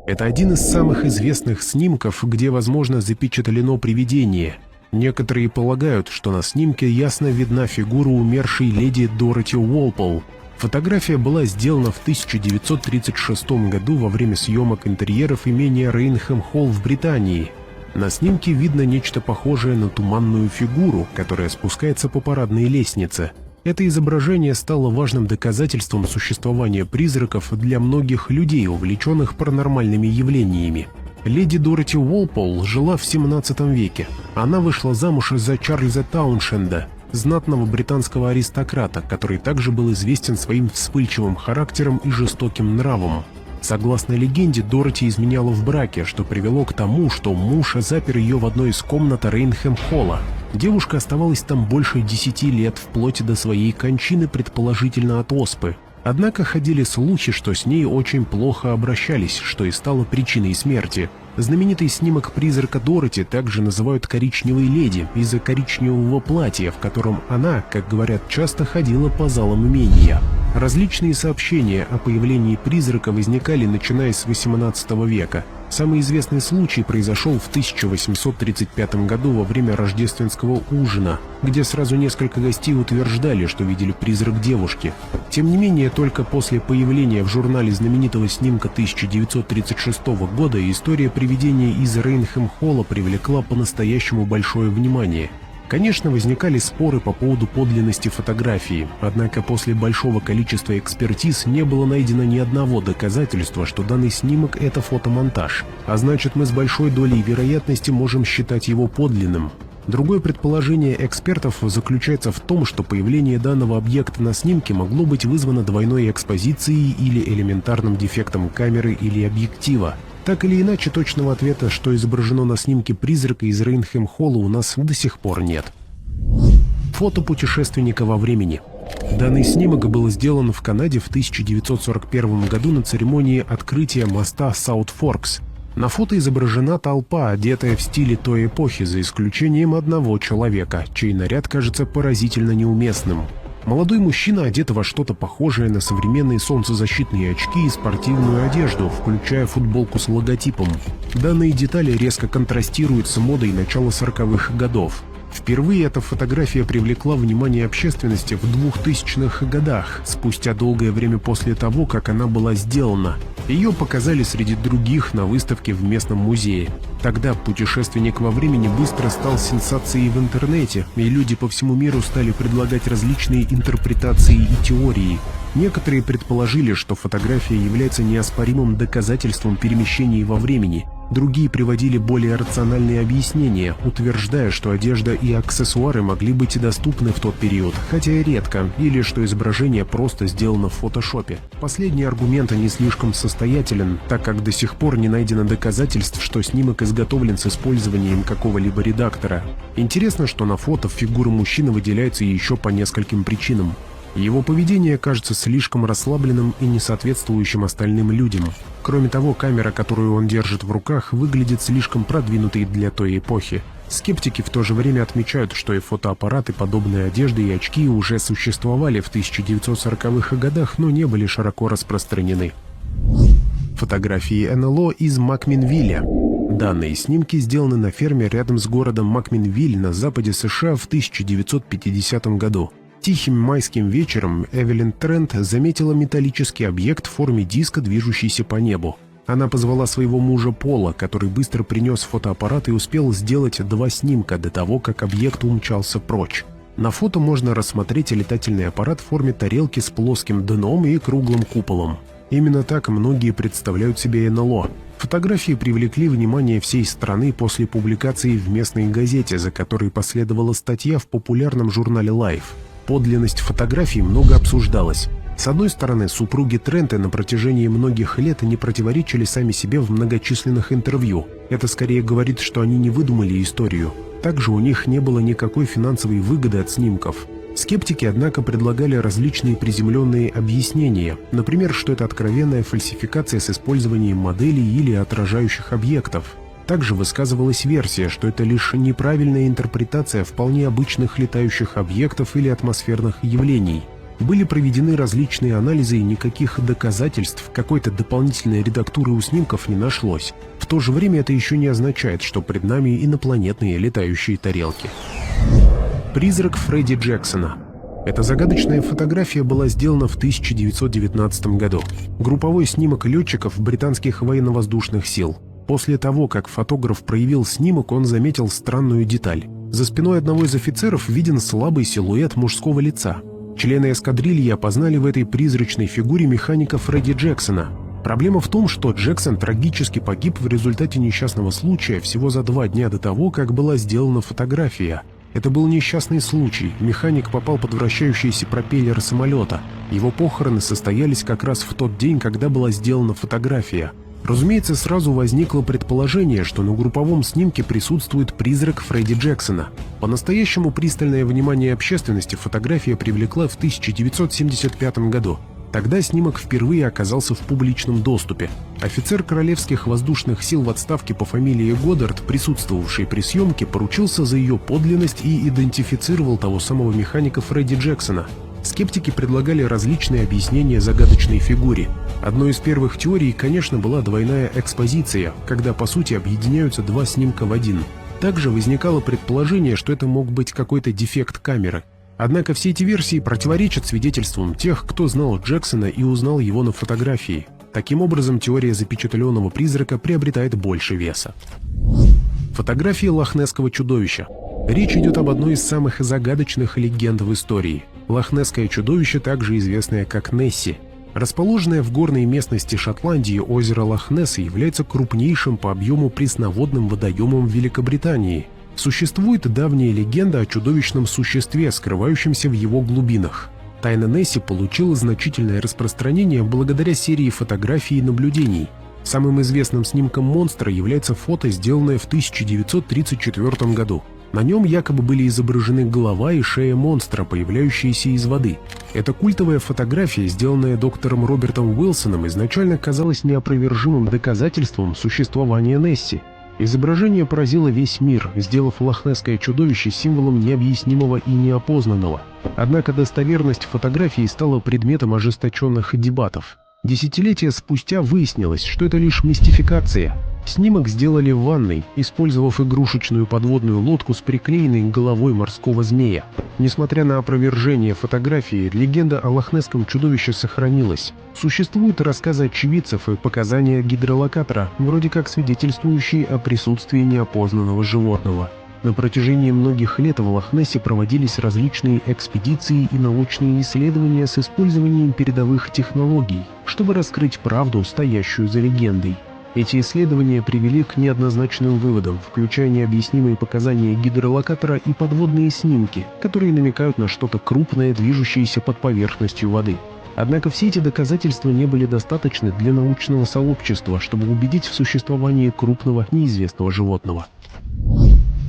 Это один из самых известных снимков, где, возможно, запечатлено привидение. Некоторые полагают, что на снимке ясно видна фигура умершей леди Дороти Уолпол. Фотография была сделана в 1936 году во время съемок интерьеров имения Рейнхэм-Холл в Британии. На снимке видно нечто похожее на туманную фигуру, которая спускается по парадной лестнице. Это изображение стало важным доказательством существования призраков для многих людей, увлеченных паранормальными явлениями. Леди Дороти Уолпол жила в 17 веке. Она вышла замуж за Чарльза Тауншенда, знатного британского аристократа, который также был известен своим вспыльчивым характером и жестоким нравом. Согласно легенде, Дороти изменяла в браке, что привело к тому, что муж запер ее в одной из комнат Рейнхэм-Холла. Девушка оставалась там больше 10 лет, вплоть до своей кончины, предположительно от оспы. Однако ходили слухи, что с ней очень плохо обращались, что и стало причиной смерти. Знаменитый снимок призрака Дороти также называют «коричневой леди» из-за коричневого платья, в котором она, как говорят, часто ходила по залам имения. Различные сообщения о появлении призрака возникали, начиная с XVIII века. Самый известный случай произошел в 1835 году во время рождественского ужина, где сразу несколько гостей утверждали, что видели призрак девушки. Тем не менее, только после появления в журнале знаменитого снимка 1936 года история привидения из Рейнхэм-Холла привлекла по-настоящему большое внимание. Конечно, возникали споры по поводу подлинности фотографии, однако после большого количества экспертиз не было найдено ни одного доказательства, что данный снимок – это фотомонтаж, а значит, мы с большой долей вероятности можем считать его подлинным. Другое предположение экспертов заключается в том, что появление данного объекта на снимке могло быть вызвано двойной экспозицией или элементарным дефектом камеры или объектива. Так или иначе, точного ответа, что изображено на снимке призрака из Рейнхэм-Холла, у нас до сих пор нет. Фото путешественника во времени. Данный снимок был сделан в Канаде в 1941 году на церемонии открытия моста Саут-Форкс. На фото изображена толпа, одетая в стиле той эпохи, за исключением одного человека, чей наряд кажется поразительно неуместным. Молодой мужчина одет во что-то похожее на современные солнцезащитные очки и спортивную одежду, включая футболку с логотипом. Данные детали резко контрастируют с модой начала 40-х годов. Впервые эта фотография привлекла внимание общественности в 2000-х годах, спустя долгое время после того, как она была сделана. Ее показали среди других на выставке в местном музее. Тогда путешественник во времени быстро стал сенсацией в интернете, и люди по всему миру стали предлагать различные интерпретации и теории. Некоторые предположили, что фотография является неоспоримым доказательством перемещений во времени. Другие приводили более рациональные объяснения, утверждая, что одежда и аксессуары могли быть доступны в тот период, хотя и редко, или что изображение просто сделано в фотошопе. Последний аргумент не слишком состоятелен, так как до сих пор не найдено доказательств, что снимок изготовлен с использованием какого-либо редактора. Интересно, что на фото фигура мужчины выделяется еще по нескольким причинам. Его поведение кажется слишком расслабленным и не соответствующим остальным людям. Кроме того, камера, которую он держит в руках, выглядит слишком продвинутой для той эпохи. Скептики в то же время отмечают, что и фотоаппараты подобной одежды и очки уже существовали в 1940-х годах, но не были широко распространены. Фотографии НЛО из Макминвилля. Данные снимки сделаны на ферме рядом с городом Макминвиль на западе США в 1950 году. Тихим майским вечером Эвелин Трент заметила металлический объект в форме диска, движущийся по небу. Она позвала своего мужа Пола, который быстро принес фотоаппарат и успел сделать 2 снимка до того, как объект умчался прочь. На фото можно рассмотреть летательный аппарат в форме тарелки с плоским дном и круглым куполом. Именно так многие представляют себе НЛО. Фотографии привлекли внимание всей страны после публикации в местной газете, за которой последовала статья в популярном журнале Life. Подлинность фотографий много обсуждалась. С одной стороны, супруги Тренты на протяжении многих лет не противоречили сами себе в многочисленных интервью. Это скорее говорит, что они не выдумали историю. Также у них не было никакой финансовой выгоды от снимков. Скептики, однако, предлагали различные приземленные объяснения, например, что это откровенная фальсификация с использованием моделей или отражающих объектов. Также высказывалась версия, что это лишь неправильная интерпретация вполне обычных летающих объектов или атмосферных явлений. Были проведены различные анализы, и никаких доказательств какой-то дополнительной редактуры у снимков не нашлось. В то же время это еще не означает, что пред нами инопланетные летающие тарелки. Призрак Фредди Джексона. Эта загадочная фотография была сделана в 1919 году. Групповой снимок летчиков британских военно-воздушных сил. После того, как фотограф проявил снимок, он заметил странную деталь. За спиной одного из офицеров виден слабый силуэт мужского лица. Члены эскадрильи опознали в этой призрачной фигуре механика Фредди Джексона. Проблема в том, что Джексон трагически погиб в результате несчастного случая всего за 2 дня до того, как была сделана фотография. Это был несчастный случай. Механик попал под вращающийся пропеллер самолета. Его похороны состоялись как раз в тот день, когда была сделана фотография. Разумеется, сразу возникло предположение, что на групповом снимке присутствует призрак Фредди Джексона. По-настоящему пристальное внимание общественности фотография привлекла в 1975 году. Тогда снимок впервые оказался в публичном доступе. Офицер Королевских воздушных сил в отставке по фамилии Годдард, присутствовавший при съемке, поручился за ее подлинность и идентифицировал того самого механика Фредди Джексона. Скептики предлагали различные объяснения загадочной фигуре. Одной из первых теорий, конечно, была двойная экспозиция, когда по сути объединяются 2 снимка в один. Также возникало предположение, что это мог быть какой-то дефект камеры. Однако все эти версии противоречат свидетельствам тех, кто знал Джексона и узнал его на фотографии. Таким образом, теория запечатленного призрака приобретает больше веса. Фотографии лохнесского чудовища. Речь идет об одной из самых загадочных легенд в истории. Лохнесское чудовище, также известное как Несси. Расположенное в горной местности Шотландии озеро Лох-Несс является крупнейшим по объему пресноводным водоемом в Великобритании. Существует давняя легенда о чудовищном существе, скрывающемся в его глубинах. Тайна Несси получила значительное распространение благодаря серии фотографий и наблюдений. Самым известным снимком монстра является фото, сделанное в 1934 году. На нем якобы были изображены голова и шея монстра, появляющиеся из воды. Эта культовая фотография, сделанная доктором Робертом Уилсоном, изначально казалась неопровержимым доказательством существования Несси. Изображение поразило весь мир, сделав лохнесское чудовище символом необъяснимого и неопознанного. Однако достоверность фотографии стала предметом ожесточенных дебатов. Десятилетия спустя выяснилось, что это лишь мистификация. Снимок сделали в ванной, использовав игрушечную подводную лодку с приклеенной головой морского змея. Несмотря на опровержение фотографии, легенда о лохнесском чудовище сохранилась. Существуют рассказы очевидцев и показания гидролокатора, вроде как свидетельствующие о присутствии неопознанного животного. На протяжении многих лет в Лох-Нессе проводились различные экспедиции и научные исследования с использованием передовых технологий, чтобы раскрыть правду, стоящую за легендой. Эти исследования привели к неоднозначным выводам, включая необъяснимые показания гидролокатора и подводные снимки, которые намекают на что-то крупное, движущееся под поверхностью воды. Однако все эти доказательства не были достаточны для научного сообщества, чтобы убедить в существовании крупного неизвестного животного.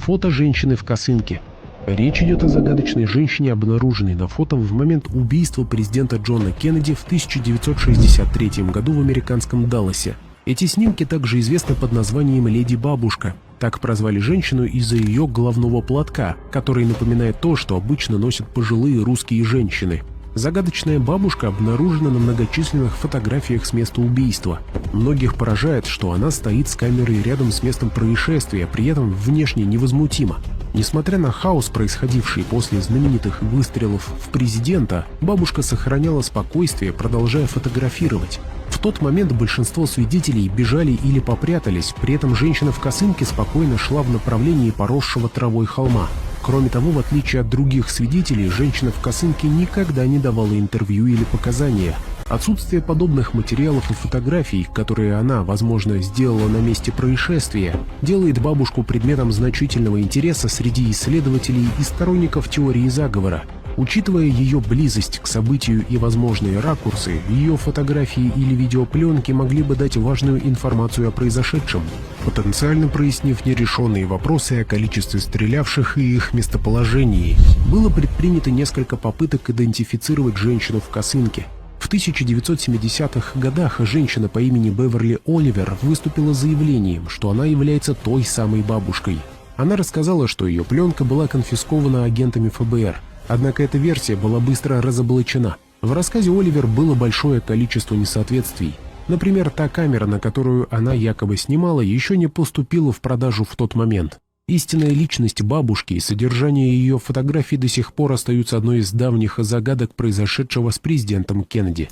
Фото женщины в косынке. Речь идет о загадочной женщине, обнаруженной на фото в момент убийства президента Джона Кеннеди в 1963 году в американском Далласе. Эти снимки также известны под названием «Леди-бабушка». Так прозвали женщину из-за ее головного платка, который напоминает то, что обычно носят пожилые русские женщины. Загадочная бабушка обнаружена на многочисленных фотографиях с места убийства. Многих поражает, что она стоит с камерой рядом с местом происшествия, при этом внешне невозмутима. Несмотря на хаос, происходивший после знаменитых выстрелов в президента, бабушка сохраняла спокойствие, продолжая фотографировать. В тот момент большинство свидетелей бежали или попрятались, при этом женщина в косынке спокойно шла в направлении поросшего травой холма. Кроме того, в отличие от других свидетелей, женщина в косынке никогда не давала интервью или показания. Отсутствие подобных материалов и фотографий, которые она, возможно, сделала на месте происшествия, делает бабушку предметом значительного интереса среди исследователей и сторонников теории заговора. Учитывая ее близость к событию и возможные ракурсы, ее фотографии или видеопленки могли бы дать важную информацию о произошедшем, потенциально прояснив нерешенные вопросы о количестве стрелявших и их местоположении. Было предпринято несколько попыток идентифицировать женщину в косынке. В 1970-х годах женщина по имени Беверли Оливер выступила с заявлением, что она является той самой бабушкой. Она рассказала, что ее пленка была конфискована агентами ФБР. Однако эта версия была быстро разоблачена. В рассказе Оливер было большое количество несоответствий. Например, та камера, на которую она якобы снимала, еще не поступила в продажу в тот момент. Истинная личность бабушки и содержание ее фотографий до сих пор остаются одной из давних загадок произошедшего с президентом Кеннеди.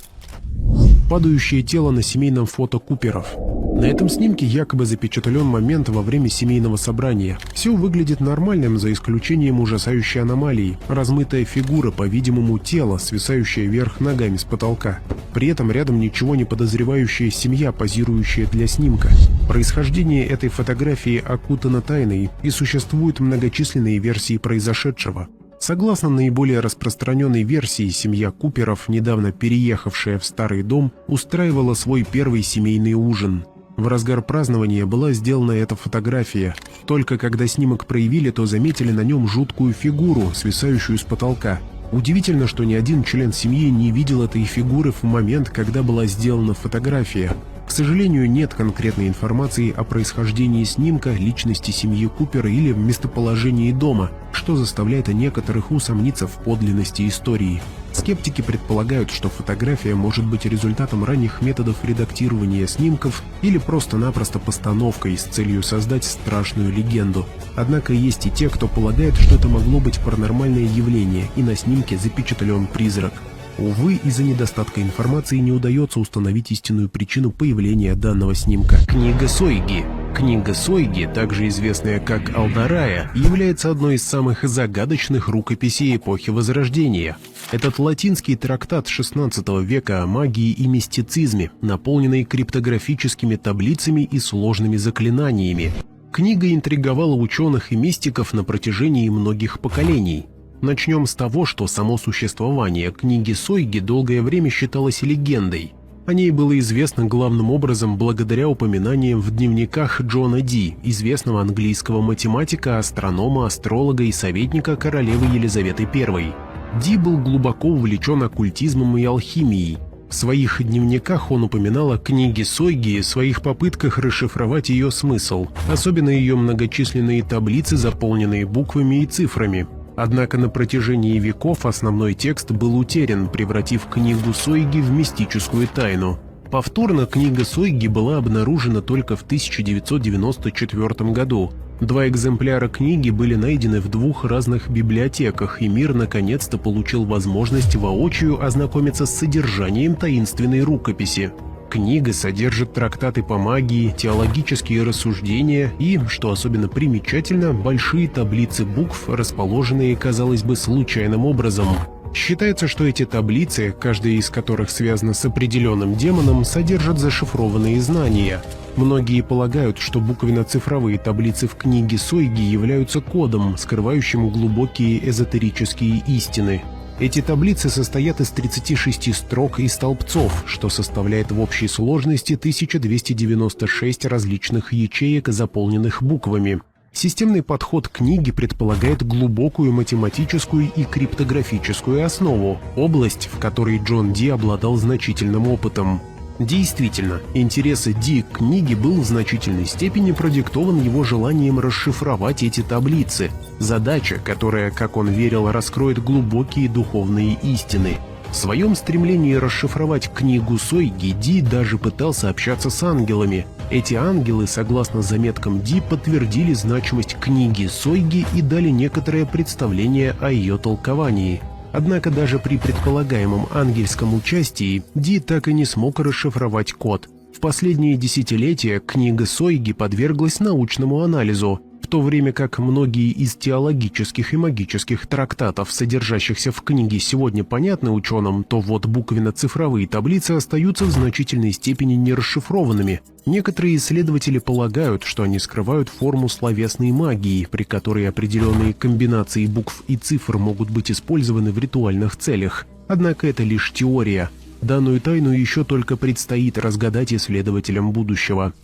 Падающее тело на семейном фото Куперов. На этом снимке якобы запечатлен момент во время семейного собрания. Все выглядит нормальным, за исключением ужасающей аномалии. Размытая фигура, по-видимому, тело, свисающее вверх ногами с потолка. При этом рядом ничего не подозревающая семья, позирующая для снимка. Происхождение этой фотографии окутано тайной, и существуют многочисленные версии произошедшего. Согласно наиболее распространенной версии, семья Куперов, недавно переехавшая в старый дом, устраивала свой первый семейный ужин. В разгар празднования была сделана эта фотография. Только когда снимок проявили, то заметили на нем жуткую фигуру, свисающую с потолка. Удивительно, что ни один член семьи не видел этой фигуры в момент, когда была сделана фотография. К сожалению, нет конкретной информации о происхождении снимка, личности семьи Купера или местоположении дома, что заставляет некоторых усомниться в подлинности истории. Скептики предполагают, что фотография может быть результатом ранних методов редактирования снимков или просто-напросто постановкой с целью создать страшную легенду. Однако есть и те, кто полагает, что это могло быть паранормальное явление, и на снимке запечатлен призрак. Увы, из-за недостатка информации не удается установить истинную причину появления данного снимка. Книга Сойги. Книга Сойги, также известная как Алдарая, является одной из самых загадочных рукописей эпохи Возрождения. Этот латинский трактат XVI века о магии и мистицизме, наполненный криптографическими таблицами и сложными заклинаниями. Книга интриговала ученых и мистиков на протяжении многих поколений. Начнем с того, что само существование книги Сойги долгое время считалось легендой. О ней было известно главным образом благодаря упоминаниям в дневниках Джона Ди, известного английского математика, астронома, астролога и советника королевы Елизаветы I. Ди был глубоко увлечен оккультизмом и алхимией. В своих дневниках он упоминал о книге Сойги и своих попытках расшифровать ее смысл, особенно ее многочисленные таблицы, заполненные буквами и цифрами. Однако на протяжении веков основной текст был утерян, превратив книгу Сойги в мистическую тайну. Повторно книга Сойги была обнаружена только в 1994 году. 2 экземпляра книги были найдены в 2 разных библиотеках, и мир наконец-то получил возможность воочию ознакомиться с содержанием таинственной рукописи. Книга содержит трактаты по магии, теологические рассуждения и, что особенно примечательно, большие таблицы букв, расположенные, казалось бы, случайным образом. Считается, что эти таблицы, каждая из которых связана с определенным демоном, содержат зашифрованные знания. Многие полагают, что буквенно-цифровые таблицы в книге Сойги являются кодом, скрывающим глубокие эзотерические истины. Эти таблицы состоят из 36 строк и столбцов, что составляет в общей сложности 1296 различных ячеек, заполненных буквами. Системный подход книги предполагает глубокую математическую и криптографическую основу, область, в которой Джон Ди обладал значительным опытом. Действительно, интерес Ди к книге был в значительной степени продиктован его желанием расшифровать эти таблицы. Задача, которая, как он верил, раскроет глубокие духовные истины. В своем стремлении расшифровать книгу Сойги Ди даже пытался общаться с ангелами. Эти ангелы, согласно заметкам Ди, подтвердили значимость книги Сойги и дали некоторое представление о ее толковании. Однако даже при предполагаемом ангельском участии Ди так и не смог расшифровать код. В последние десятилетия книга Сойги подверглась научному анализу, в то время как многие из теологических и магических трактатов, содержащихся в книге, сегодня понятны ученым, то вот буквенно-цифровые таблицы остаются в значительной степени нерасшифрованными. Некоторые исследователи полагают, что они скрывают форму словесной магии, при которой определенные комбинации букв и цифр могут быть использованы в ритуальных целях. Однако это лишь теория. Данную тайну еще только предстоит разгадать исследователям будущего.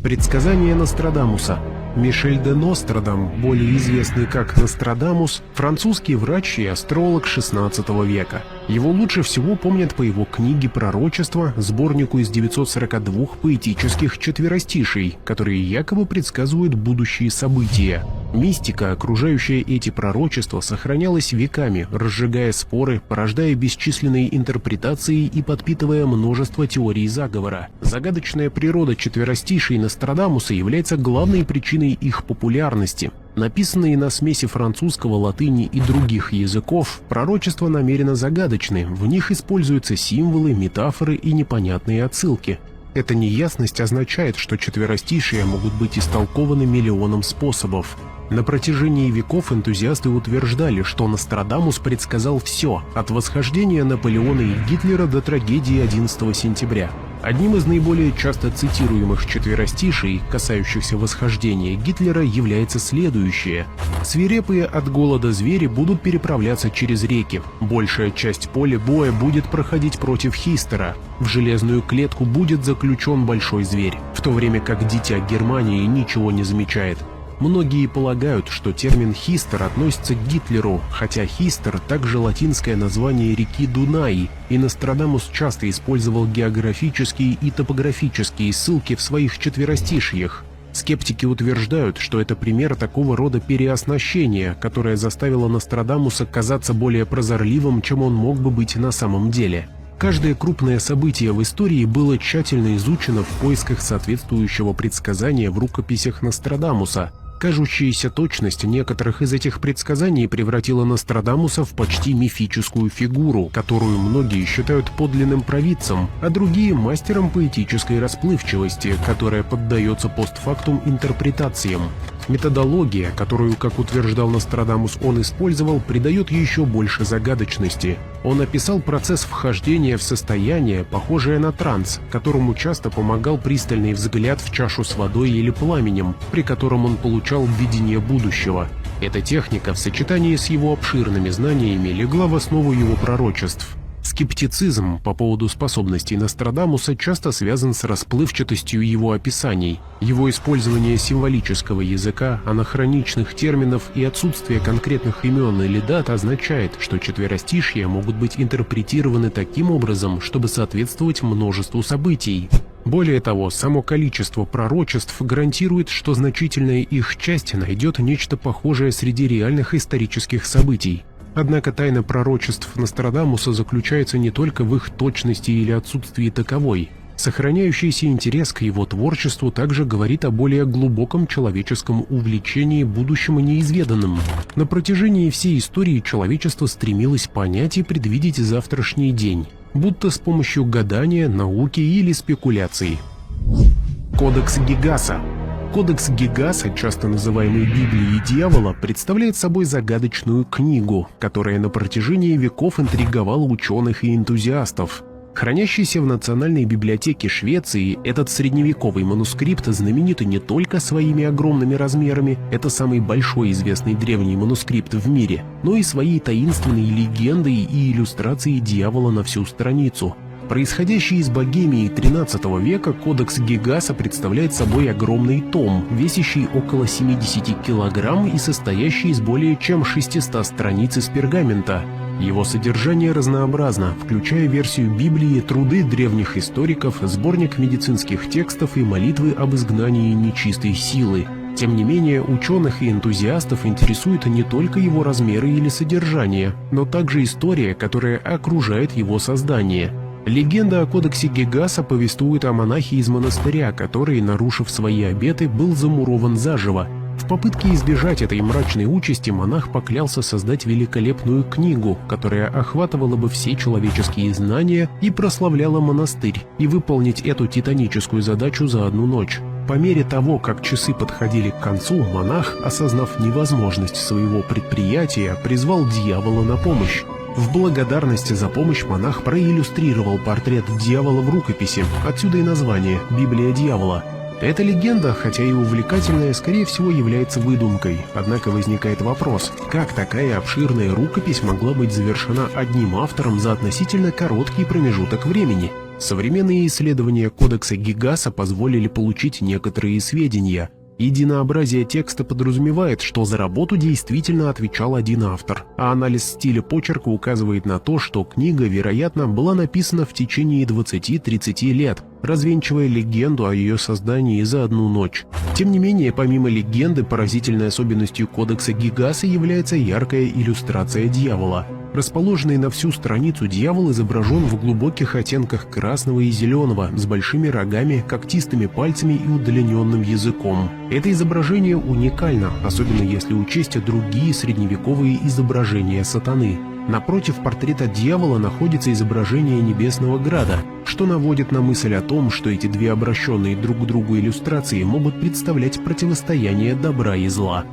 Предсказание Нострадамуса. Мишель де Нострадам, более известный как Нострадамус, французский врач и астролог XVI века. Его лучше всего помнят по его книге «Пророчество», сборнику из 942 поэтических четверостиший, которые якобы предсказывают будущие события. Мистика, окружающая эти пророчества, сохранялась веками, разжигая споры, порождая бесчисленные интерпретации и подпитывая множество теорий заговора. Загадочная природа четверостишей Нострадамуса является главной причиной их популярности. Написанные на смеси французского, латыни и других языков, пророчества намеренно загадочны, в них используются символы, метафоры и непонятные отсылки. Эта неясность означает, что четверостишия могут быть истолкованы миллионом способов. На протяжении веков энтузиасты утверждали, что Нострадамус предсказал все, от восхождения Наполеона и Гитлера до трагедии 11 сентября. Одним из наиболее часто цитируемых четверостишей, касающихся восхождения Гитлера, является следующее. «Свирепые от голода звери будут переправляться через реки. Большая часть поля боя будет проходить против Хистера. В железную клетку будет заключен большой зверь, в то время как дитя Германии ничего не замечает». Многие полагают, что термин «Хистер» относится к Гитлеру, хотя Хистер также латинское название реки Дунай, и Нострадамус часто использовал географические и топографические ссылки в своих четверостишьях. Скептики утверждают, что это пример такого рода переоснащения, которое заставило Нострадамуса казаться более прозорливым, чем он мог бы быть на самом деле. Каждое крупное событие в истории было тщательно изучено в поисках соответствующего предсказания в рукописях Нострадамуса. Кажущаяся точность некоторых из этих предсказаний превратила Нострадамуса в почти мифическую фигуру, которую многие считают подлинным провидцем, а другие — мастером поэтической расплывчивости, которая поддается постфактум интерпретациям. Методология, которую, как утверждал Нострадамус, он использовал, придает еще больше загадочности. Он описал процесс вхождения в состояние, похожее на транс, которому часто помогал пристальный взгляд в чашу с водой или пламенем, при котором он получал видение будущего. Эта техника в сочетании с его обширными знаниями легла в основу его пророчеств. Скептицизм по поводу способностей Нострадамуса часто связан с расплывчатостью его описаний. Его использование символического языка, анахроничных терминов и отсутствие конкретных имен или дат означает, что четверостишья могут быть интерпретированы таким образом, чтобы соответствовать множеству событий. Более того, само количество пророчеств гарантирует, что значительная их часть найдет нечто похожее среди реальных исторических событий. Однако тайна пророчеств Нострадамуса заключается не только в их точности или отсутствии таковой. Сохраняющийся интерес к его творчеству также говорит о более глубоком человеческом увлечении будущим и неизведанным. На протяжении всей истории человечество стремилось понять и предвидеть завтрашний день, будто с помощью гадания, науки или спекуляций. Кодекс Гигаса. Кодекс Гигаса, часто называемый Библией дьявола, представляет собой загадочную книгу, которая на протяжении веков интриговала ученых и энтузиастов. Хранящийся в Национальной библиотеке Швеции, этот средневековый манускрипт знаменит не только своими огромными размерами, это самый большой известный древний манускрипт в мире, но и своей таинственной легендой и иллюстрацией дьявола на всю страницу. Происходящий из Богемии XIII века Кодекс Гигаса представляет собой огромный том, весящий около 70 килограмм и состоящий из более чем 600 страниц из пергамента. Его содержание разнообразно, включая версию Библии, труды древних историков, сборник медицинских текстов и молитвы об изгнании нечистой силы. Тем не менее, ученых и энтузиастов интересует не только его размеры или содержание, но также история, которая окружает его создание. Легенда о Кодексе Гигаса повествует о монахе из монастыря, который, нарушив свои обеты, был замурован заживо. В попытке избежать этой мрачной участи монах поклялся создать великолепную книгу, которая охватывала бы все человеческие знания и прославляла монастырь, и выполнить эту титаническую задачу за одну ночь. По мере того, как часы подходили к концу, монах, осознав невозможность своего предприятия, призвал дьявола на помощь. В благодарность за помощь монах проиллюстрировал портрет дьявола в рукописи, отсюда и название «Библия дьявола». Эта легенда, хотя и увлекательная, скорее всего является выдумкой, однако возникает вопрос, как такая обширная рукопись могла быть завершена одним автором за относительно короткий промежуток времени? Современные исследования Кодекса Гигаса позволили получить некоторые сведения. Единообразие текста подразумевает, что за работу действительно отвечал один автор, а анализ стиля почерка указывает на то, что книга, вероятно, была написана в течение 20-30 лет, развенчивая легенду о ее создании за одну ночь. Тем не менее, помимо легенды, поразительной особенностью кодекса Гигаса является яркая иллюстрация дьявола. Расположенный на всю страницу дьявол изображен в глубоких оттенках красного и зеленого, с большими рогами, когтистыми пальцами и удлиненным языком. Это изображение уникально, особенно если учесть другие средневековые изображения сатаны. Напротив портрета дьявола находится изображение Небесного Града, что наводит на мысль о том, что эти две обращенные друг к другу иллюстрации могут представлять противостояние добра и зла.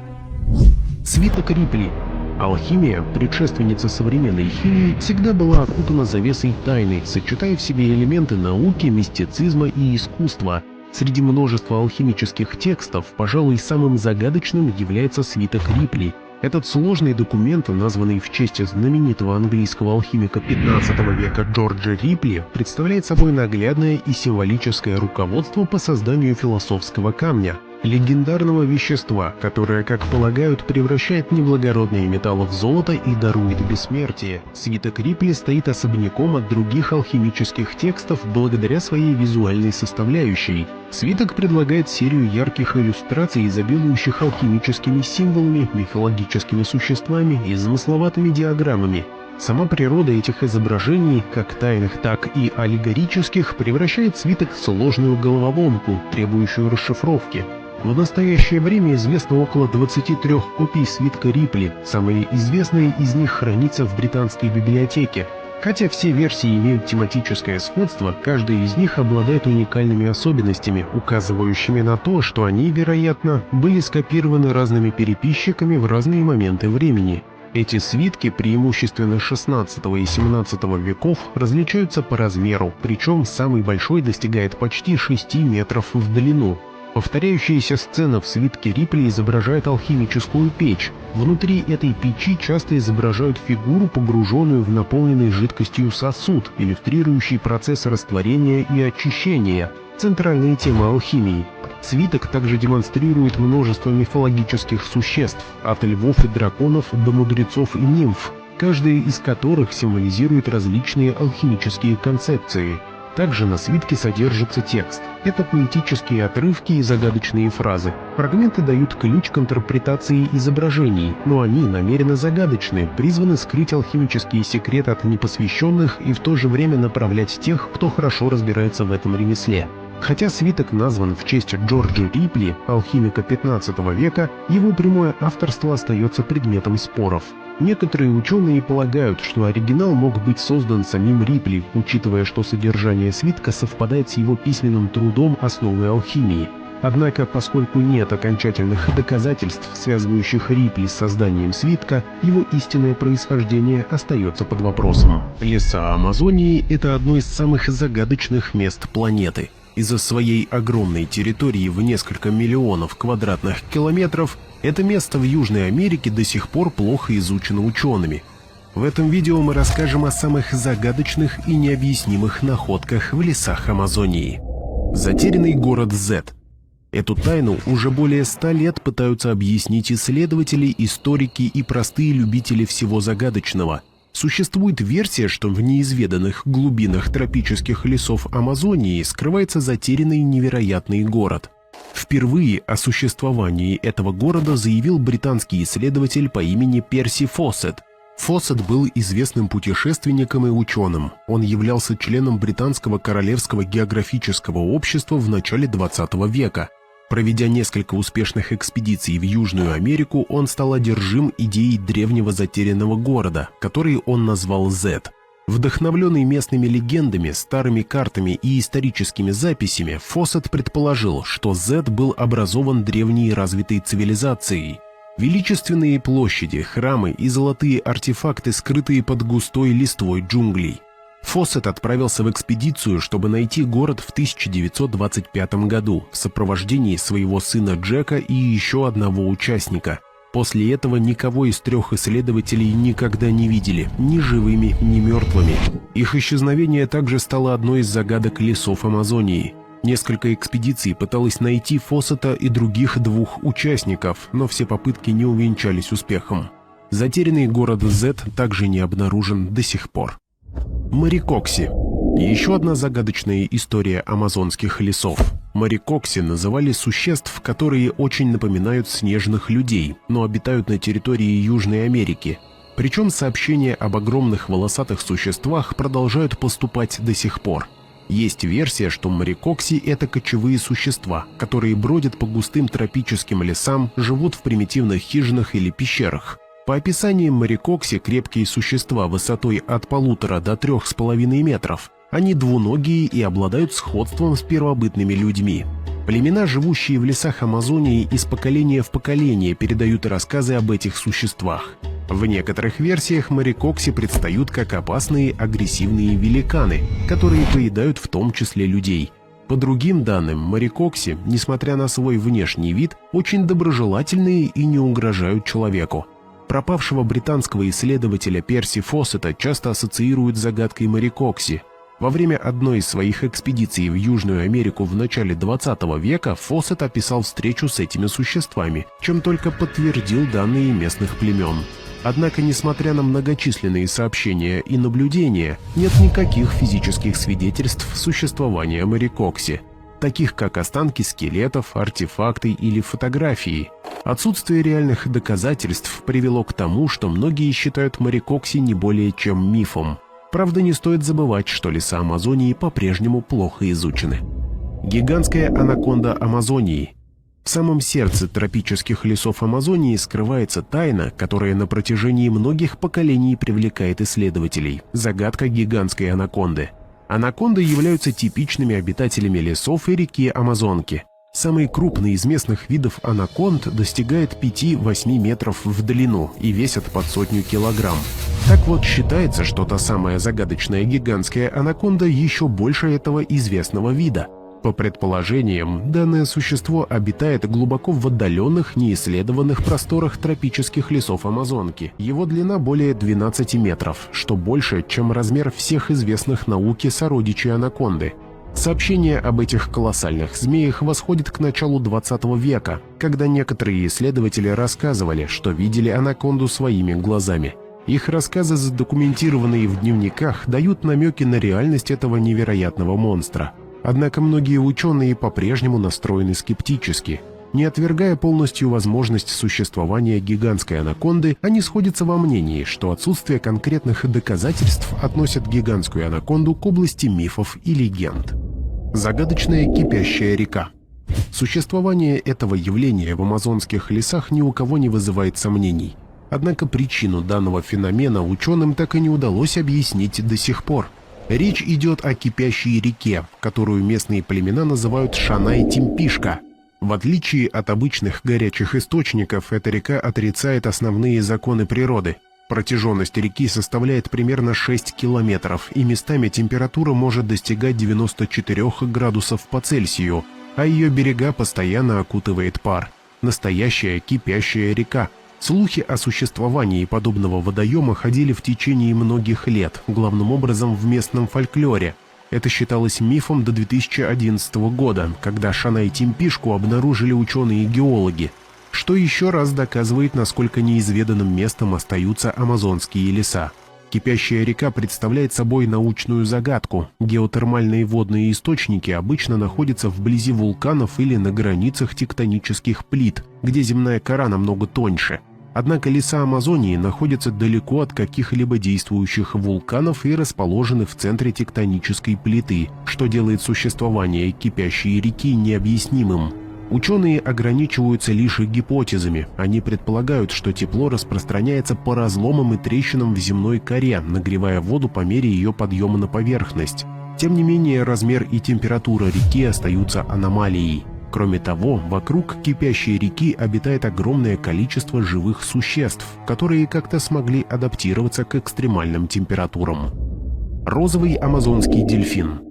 Свиток Рипли. Алхимия, предшественница современной химии, всегда была окутана завесой тайны, сочетая в себе элементы науки, мистицизма и искусства. Среди множества алхимических текстов, пожалуй, самым загадочным является свиток Рипли. Этот сложный документ, названный в честь знаменитого английского алхимика 15 века Джорджа Рипли, представляет собой наглядное и символическое руководство по созданию философского камня, легендарного вещества, которое, как полагают, превращает неблагородные металлы в золото и дарует бессмертие. Свиток Рипли стоит особняком от других алхимических текстов благодаря своей визуальной составляющей. Свиток предлагает серию ярких иллюстраций, изобилующих алхимическими символами, мифологическими существами и замысловатыми диаграммами. Сама природа этих изображений, как тайных, так и аллегорических, превращает свиток в сложную головоломку, требующую расшифровки. В настоящее время известно около 23 копий свитка Рипли, самые известные из них хранятся в британской библиотеке. Хотя все версии имеют тематическое сходство, каждая из них обладает уникальными особенностями, указывающими на то, что они, вероятно, были скопированы разными переписчиками в разные моменты времени. Эти свитки, преимущественно 16 и 17 веков, различаются по размеру, причем самый большой достигает почти 6 метров в длину. Повторяющаяся сцена в свитке Рипли изображает алхимическую печь. Внутри этой печи часто изображают фигуру, погруженную в наполненный жидкостью сосуд, иллюстрирующий процесс растворения и очищения, центральная тема алхимии. Свиток также демонстрирует множество мифологических существ, от львов и драконов до мудрецов и нимф, каждая из которых символизирует различные алхимические концепции. Также на свитке содержится текст. Это поэтические отрывки и загадочные фразы. Фрагменты дают ключ к интерпретации изображений, но они намеренно загадочны, призваны скрыть алхимические секреты от непосвященных и в то же время направлять тех, кто хорошо разбирается в этом ремесле. Хотя свиток назван в честь Джорджа Рипли, алхимика 15 века, его прямое авторство остается предметом споров. Некоторые ученые полагают, что оригинал мог быть создан самим Рипли, учитывая, что содержание свитка совпадает с его письменным трудом «Основы алхимии». Однако, поскольку нет окончательных доказательств, связывающих Рипли с созданием свитка, его истинное происхождение остается под вопросом. Леса Амазонии – это одно из самых загадочных мест планеты. Из-за своей огромной территории в несколько миллионов квадратных километров это место в Южной Америке до сих пор плохо изучено учеными. В этом видео мы расскажем о самых загадочных и необъяснимых находках в лесах Амазонии. Затерянный город Зет. Эту тайну уже более 100 лет пытаются объяснить исследователи, историки и простые любители всего загадочного. Существует версия, что в неизведанных глубинах тропических лесов Амазонии скрывается затерянный невероятный город. Впервые о существовании этого города заявил британский исследователь по имени Перси Фоссет. Фоссет был известным путешественником и ученым. Он являлся членом Британского королевского географического общества в начале 20 века. Проведя несколько успешных экспедиций в Южную Америку, он стал одержим идеей древнего затерянного города, который он назвал Зет. Вдохновленный местными легендами, старыми картами и историческими записями, Фоссет предположил, что Зет был образован древней развитой цивилизацией. Величественные площади, храмы и золотые артефакты, скрытые под густой листвой джунглей. Фоссет отправился в экспедицию, чтобы найти город в 1925 году в сопровождении своего сына Джека и еще одного участника. После этого никого из 3 исследователей никогда не видели, ни живыми, ни мертвыми. Их исчезновение также стало одной из загадок лесов Амазонии. Несколько экспедиций пыталось найти Фоссета и других двух участников, но все попытки не увенчались успехом. Затерянный город Z также не обнаружен до сих пор. Марикокси. Еще одна загадочная история амазонских лесов. Марикокси называли существ, которые очень напоминают снежных людей, но обитают на территории Южной Америки. Причем сообщения об огромных волосатых существах продолжают поступать до сих пор. Есть версия, что марикокси – это кочевые существа, которые бродят по густым тропическим лесам, живут в примитивных хижинах или пещерах. По описаниям марикокси крепкие существа высотой от 1,5 до 3,5 метров. Они двуногие и обладают сходством с первобытными людьми. Племена, живущие в лесах Амазонии, из поколения в поколение передают рассказы об этих существах. В некоторых версиях марикокси предстают как опасные агрессивные великаны, которые поедают в том числе людей. По другим данным, марикокси, несмотря на свой внешний вид, очень доброжелательные и не угрожают человеку. Пропавшего британского исследователя Перси Фоссета часто ассоциируют с загадкой марикокси. Во время одной из своих экспедиций в Южную Америку в начале 20 века Фоссет описал встречу с этими существами, чем только подтвердил данные местных племен. Однако, несмотря на многочисленные сообщения и наблюдения, нет никаких физических свидетельств существования марикокси, таких как останки скелетов, артефакты или фотографии. Отсутствие реальных доказательств привело к тому, что многие считают марикокси не более чем мифом. Правда, не стоит забывать, что леса Амазонии по-прежнему плохо изучены. Гигантская анаконда Амазонии. В самом сердце тропических лесов Амазонии скрывается тайна, которая на протяжении многих поколений привлекает исследователей – загадка гигантской анаконды. Анаконды являются типичными обитателями лесов и реки Амазонки. Самый крупный из местных видов анаконд достигает 5-8 метров в длину и весит под 100 килограмм. Так вот, считается, что та самая загадочная гигантская анаконда еще больше этого известного вида. По предположениям, данное существо обитает глубоко в отдаленных, неисследованных просторах тропических лесов Амазонки. Его длина более 12 метров, что больше, чем размер всех известных науке сородичей анаконды. Сообщение об этих колоссальных змеях восходит к началу 20 века, когда некоторые исследователи рассказывали, что видели анаконду своими глазами. Их рассказы, задокументированные в дневниках, дают намеки на реальность этого невероятного монстра. Однако многие ученые по-прежнему настроены скептически. Не отвергая полностью возможность существования гигантской анаконды, они сходятся во мнении, что отсутствие конкретных доказательств относит гигантскую анаконду к области мифов и легенд. Загадочная кипящая река. Существование этого явления в амазонских лесах ни у кого не вызывает сомнений. Однако причину данного феномена ученым так и не удалось объяснить до сих пор. Речь идет о кипящей реке, которую местные племена называют Шанай-Тимпишка. В отличие от обычных горячих источников, эта река отрицает основные законы природы. Протяженность реки составляет примерно 6 километров, и местами температура может достигать 94 градусов по Цельсию, а ее берега постоянно окутывает пар. Настоящая кипящая река. Слухи о существовании подобного водоема ходили в течение многих лет, главным образом в местном фольклоре. Это считалось мифом до 2011 года, когда Шанай-Тимпишку обнаружили ученые-геологи, что еще раз доказывает, насколько неизведанным местом остаются амазонские леса. Кипящая река представляет собой научную загадку. Геотермальные водные источники обычно находятся вблизи вулканов или на границах тектонических плит, где земная кора намного тоньше. Однако леса Амазонии находятся далеко от каких-либо действующих вулканов и расположены в центре тектонической плиты, что делает существование кипящей реки необъяснимым. Ученые ограничиваются лишь гипотезами. Они предполагают, что тепло распространяется по разломам и трещинам в земной коре, нагревая воду по мере ее подъема на поверхность. Тем не менее, размер и температура реки остаются аномалией. Кроме того, вокруг кипящей реки обитает огромное количество живых существ, которые как-то смогли адаптироваться к экстремальным температурам. Розовый амазонский дельфин.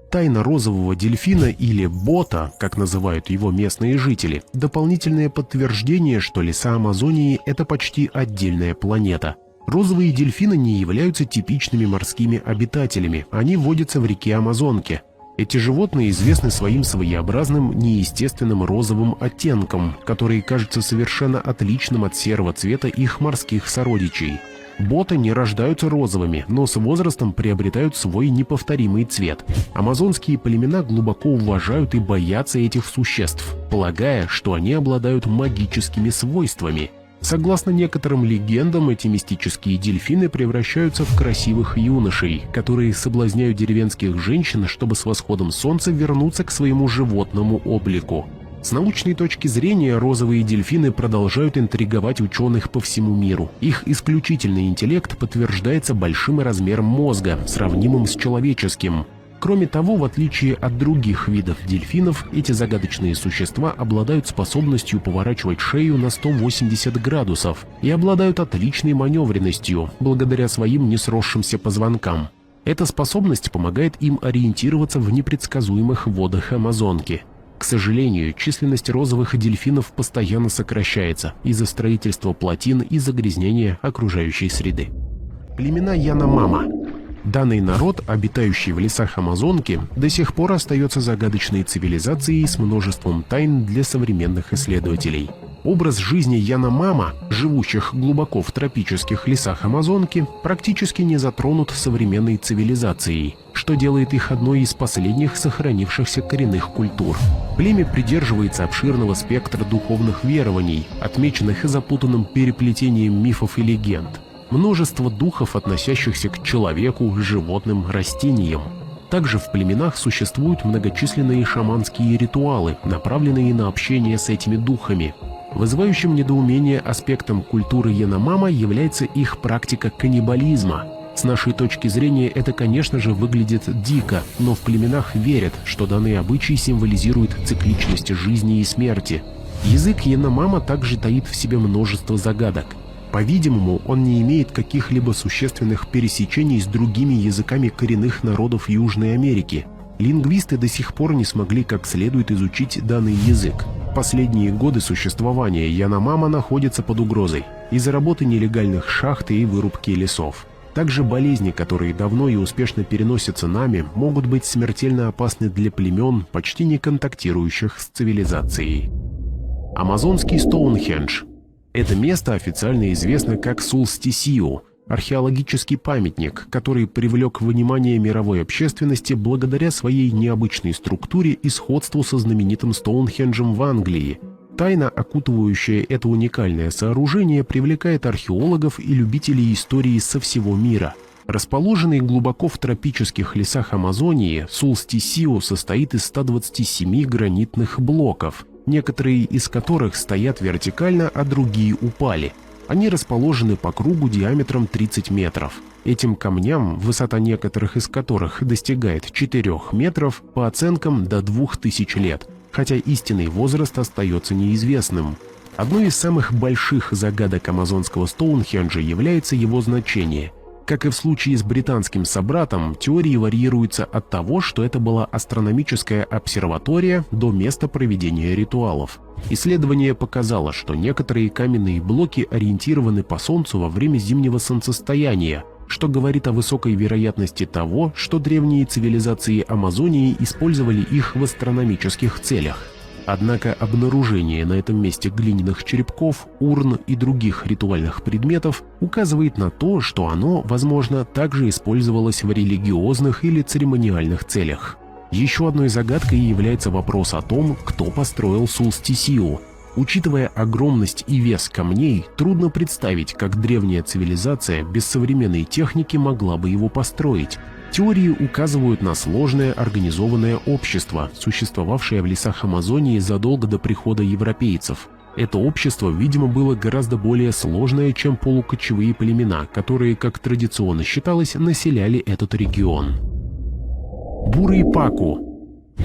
Тайна розового дельфина или бота, как называют его местные жители, дополнительное подтверждение, что леса Амазонии – это почти отдельная планета. Розовые дельфины не являются типичными морскими обитателями, они водятся в реке Амазонке. Эти животные известны своим своеобразным неестественным розовым оттенком, который кажется совершенно отличным от серого цвета их морских сородичей. Боты не рождаются розовыми, но с возрастом приобретают свой неповторимый цвет. Амазонские племена глубоко уважают и боятся этих существ, полагая, что они обладают магическими свойствами. Согласно некоторым легендам, эти мистические дельфины превращаются в красивых юношей, которые соблазняют деревенских женщин, чтобы с восходом солнца вернуться к своему животному облику. С научной точки зрения, розовые дельфины продолжают интриговать ученых по всему миру. Их исключительный интеллект подтверждается большим размером мозга, сравнимым с человеческим. Кроме того, в отличие от других видов дельфинов, эти загадочные существа обладают способностью поворачивать шею на 180 градусов и обладают отличной маневренностью, благодаря своим несросшимся позвонкам. Эта способность помогает им ориентироваться в непредсказуемых водах Амазонки. К сожалению, численность розовых дельфинов постоянно сокращается из-за строительства плотин и загрязнения окружающей среды. Племена Яномама. Данный народ, обитающий в лесах Амазонки, до сих пор остается загадочной цивилизацией с множеством тайн для современных исследователей. Образ жизни Яномама, живущих глубоко в тропических лесах Амазонки, практически не затронут современной цивилизацией, что делает их одной из последних сохранившихся коренных культур. Племя придерживается обширного спектра духовных верований, отмеченных и запутанным переплетением мифов и легенд. Множество духов, относящихся к человеку, животным, растениям. Также в племенах существуют многочисленные шаманские ритуалы, направленные на общение с этими духами. Вызывающим недоумение аспектом культуры Яномама является их практика каннибализма. С нашей точки зрения это, конечно же, выглядит дико, но в племенах верят, что данный обычай символизирует цикличность жизни и смерти. Язык Яномама также таит в себе множество загадок. По-видимому, он не имеет каких-либо существенных пересечений с другими языками коренных народов Южной Америки. Лингвисты до сих пор не смогли как следует изучить данный язык. Последние годы существования Яномама находится под угрозой из-за работы нелегальных шахт и вырубки лесов. Также болезни, которые давно и успешно переносятся нами, могут быть смертельно опасны для племен, почти не контактирующих с цивилизацией. Амазонский Стоунхендж. Это место официально известно как Сулстисиу, археологический памятник, который привлек внимание мировой общественности благодаря своей необычной структуре и сходству со знаменитым Стоунхенджем в Англии. Тайна, окутывающая это уникальное сооружение, привлекает археологов и любителей истории со всего мира. Расположенный глубоко в тропических лесах Амазонии, Сулстисиу состоит из 127 гранитных блоков, некоторые из которых стоят вертикально, а другие упали. Они расположены по кругу диаметром 30 метров. Этим камням, высота некоторых из которых достигает 4 метров, по оценкам до 2000 лет, хотя истинный возраст остается неизвестным. Одной из самых больших загадок амазонского Стоунхенджа является его значение. Как и в случае с британским собратом, теории варьируются от того, что это была астрономическая обсерватория, до места проведения ритуалов. Исследование показало, что некоторые каменные блоки ориентированы по Солнцу во время зимнего солнцестояния, что говорит о высокой вероятности того, что древние цивилизации Амазонии использовали их в астрономических целях. Однако обнаружение на этом месте глиняных черепков, урн и других ритуальных предметов указывает на то, что оно, возможно, также использовалось в религиозных или церемониальных целях. Еще одной загадкой является вопрос о том, кто построил Сулстисиу. Учитывая огромность и вес камней, трудно представить, как древняя цивилизация без современной техники могла бы его построить. Теории указывают на сложное организованное общество, существовавшее в лесах Амазонии задолго до прихода европейцев. Это общество, видимо, было гораздо более сложное, чем полукочевые племена, которые, как традиционно считалось, населяли этот регион. Бурый паку.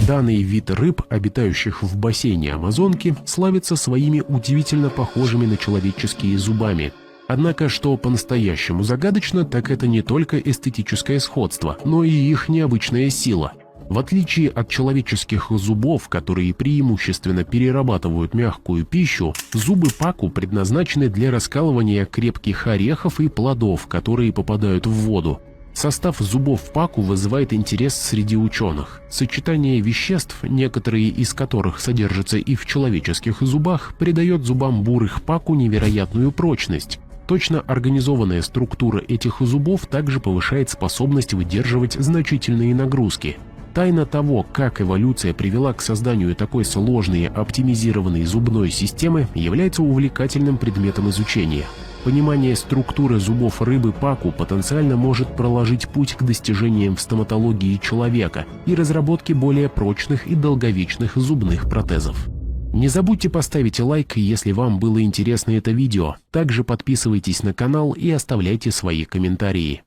Данный вид рыб, обитающих в бассейне Амазонки, славится своими удивительно похожими на человеческие зубами. Однако, что по-настоящему загадочно, так это не только эстетическое сходство, но и их необычная сила. В отличие от человеческих зубов, которые преимущественно перерабатывают мягкую пищу, зубы паку предназначены для раскалывания крепких орехов и плодов, которые попадают в воду. Состав зубов паку вызывает интерес среди ученых. Сочетание веществ, некоторые из которых содержатся и в человеческих зубах, придает зубам бурых паку невероятную прочность. Точно организованная структура этих зубов также повышает способность выдерживать значительные нагрузки. Тайна того, как эволюция привела к созданию такой сложной оптимизированной зубной системы, является увлекательным предметом изучения. Понимание структуры зубов рыбы паку потенциально может проложить путь к достижениям в стоматологии человека и разработке более прочных и долговечных зубных протезов. Не забудьте поставить лайк, если вам было интересно это видео. Также подписывайтесь на канал и оставляйте свои комментарии.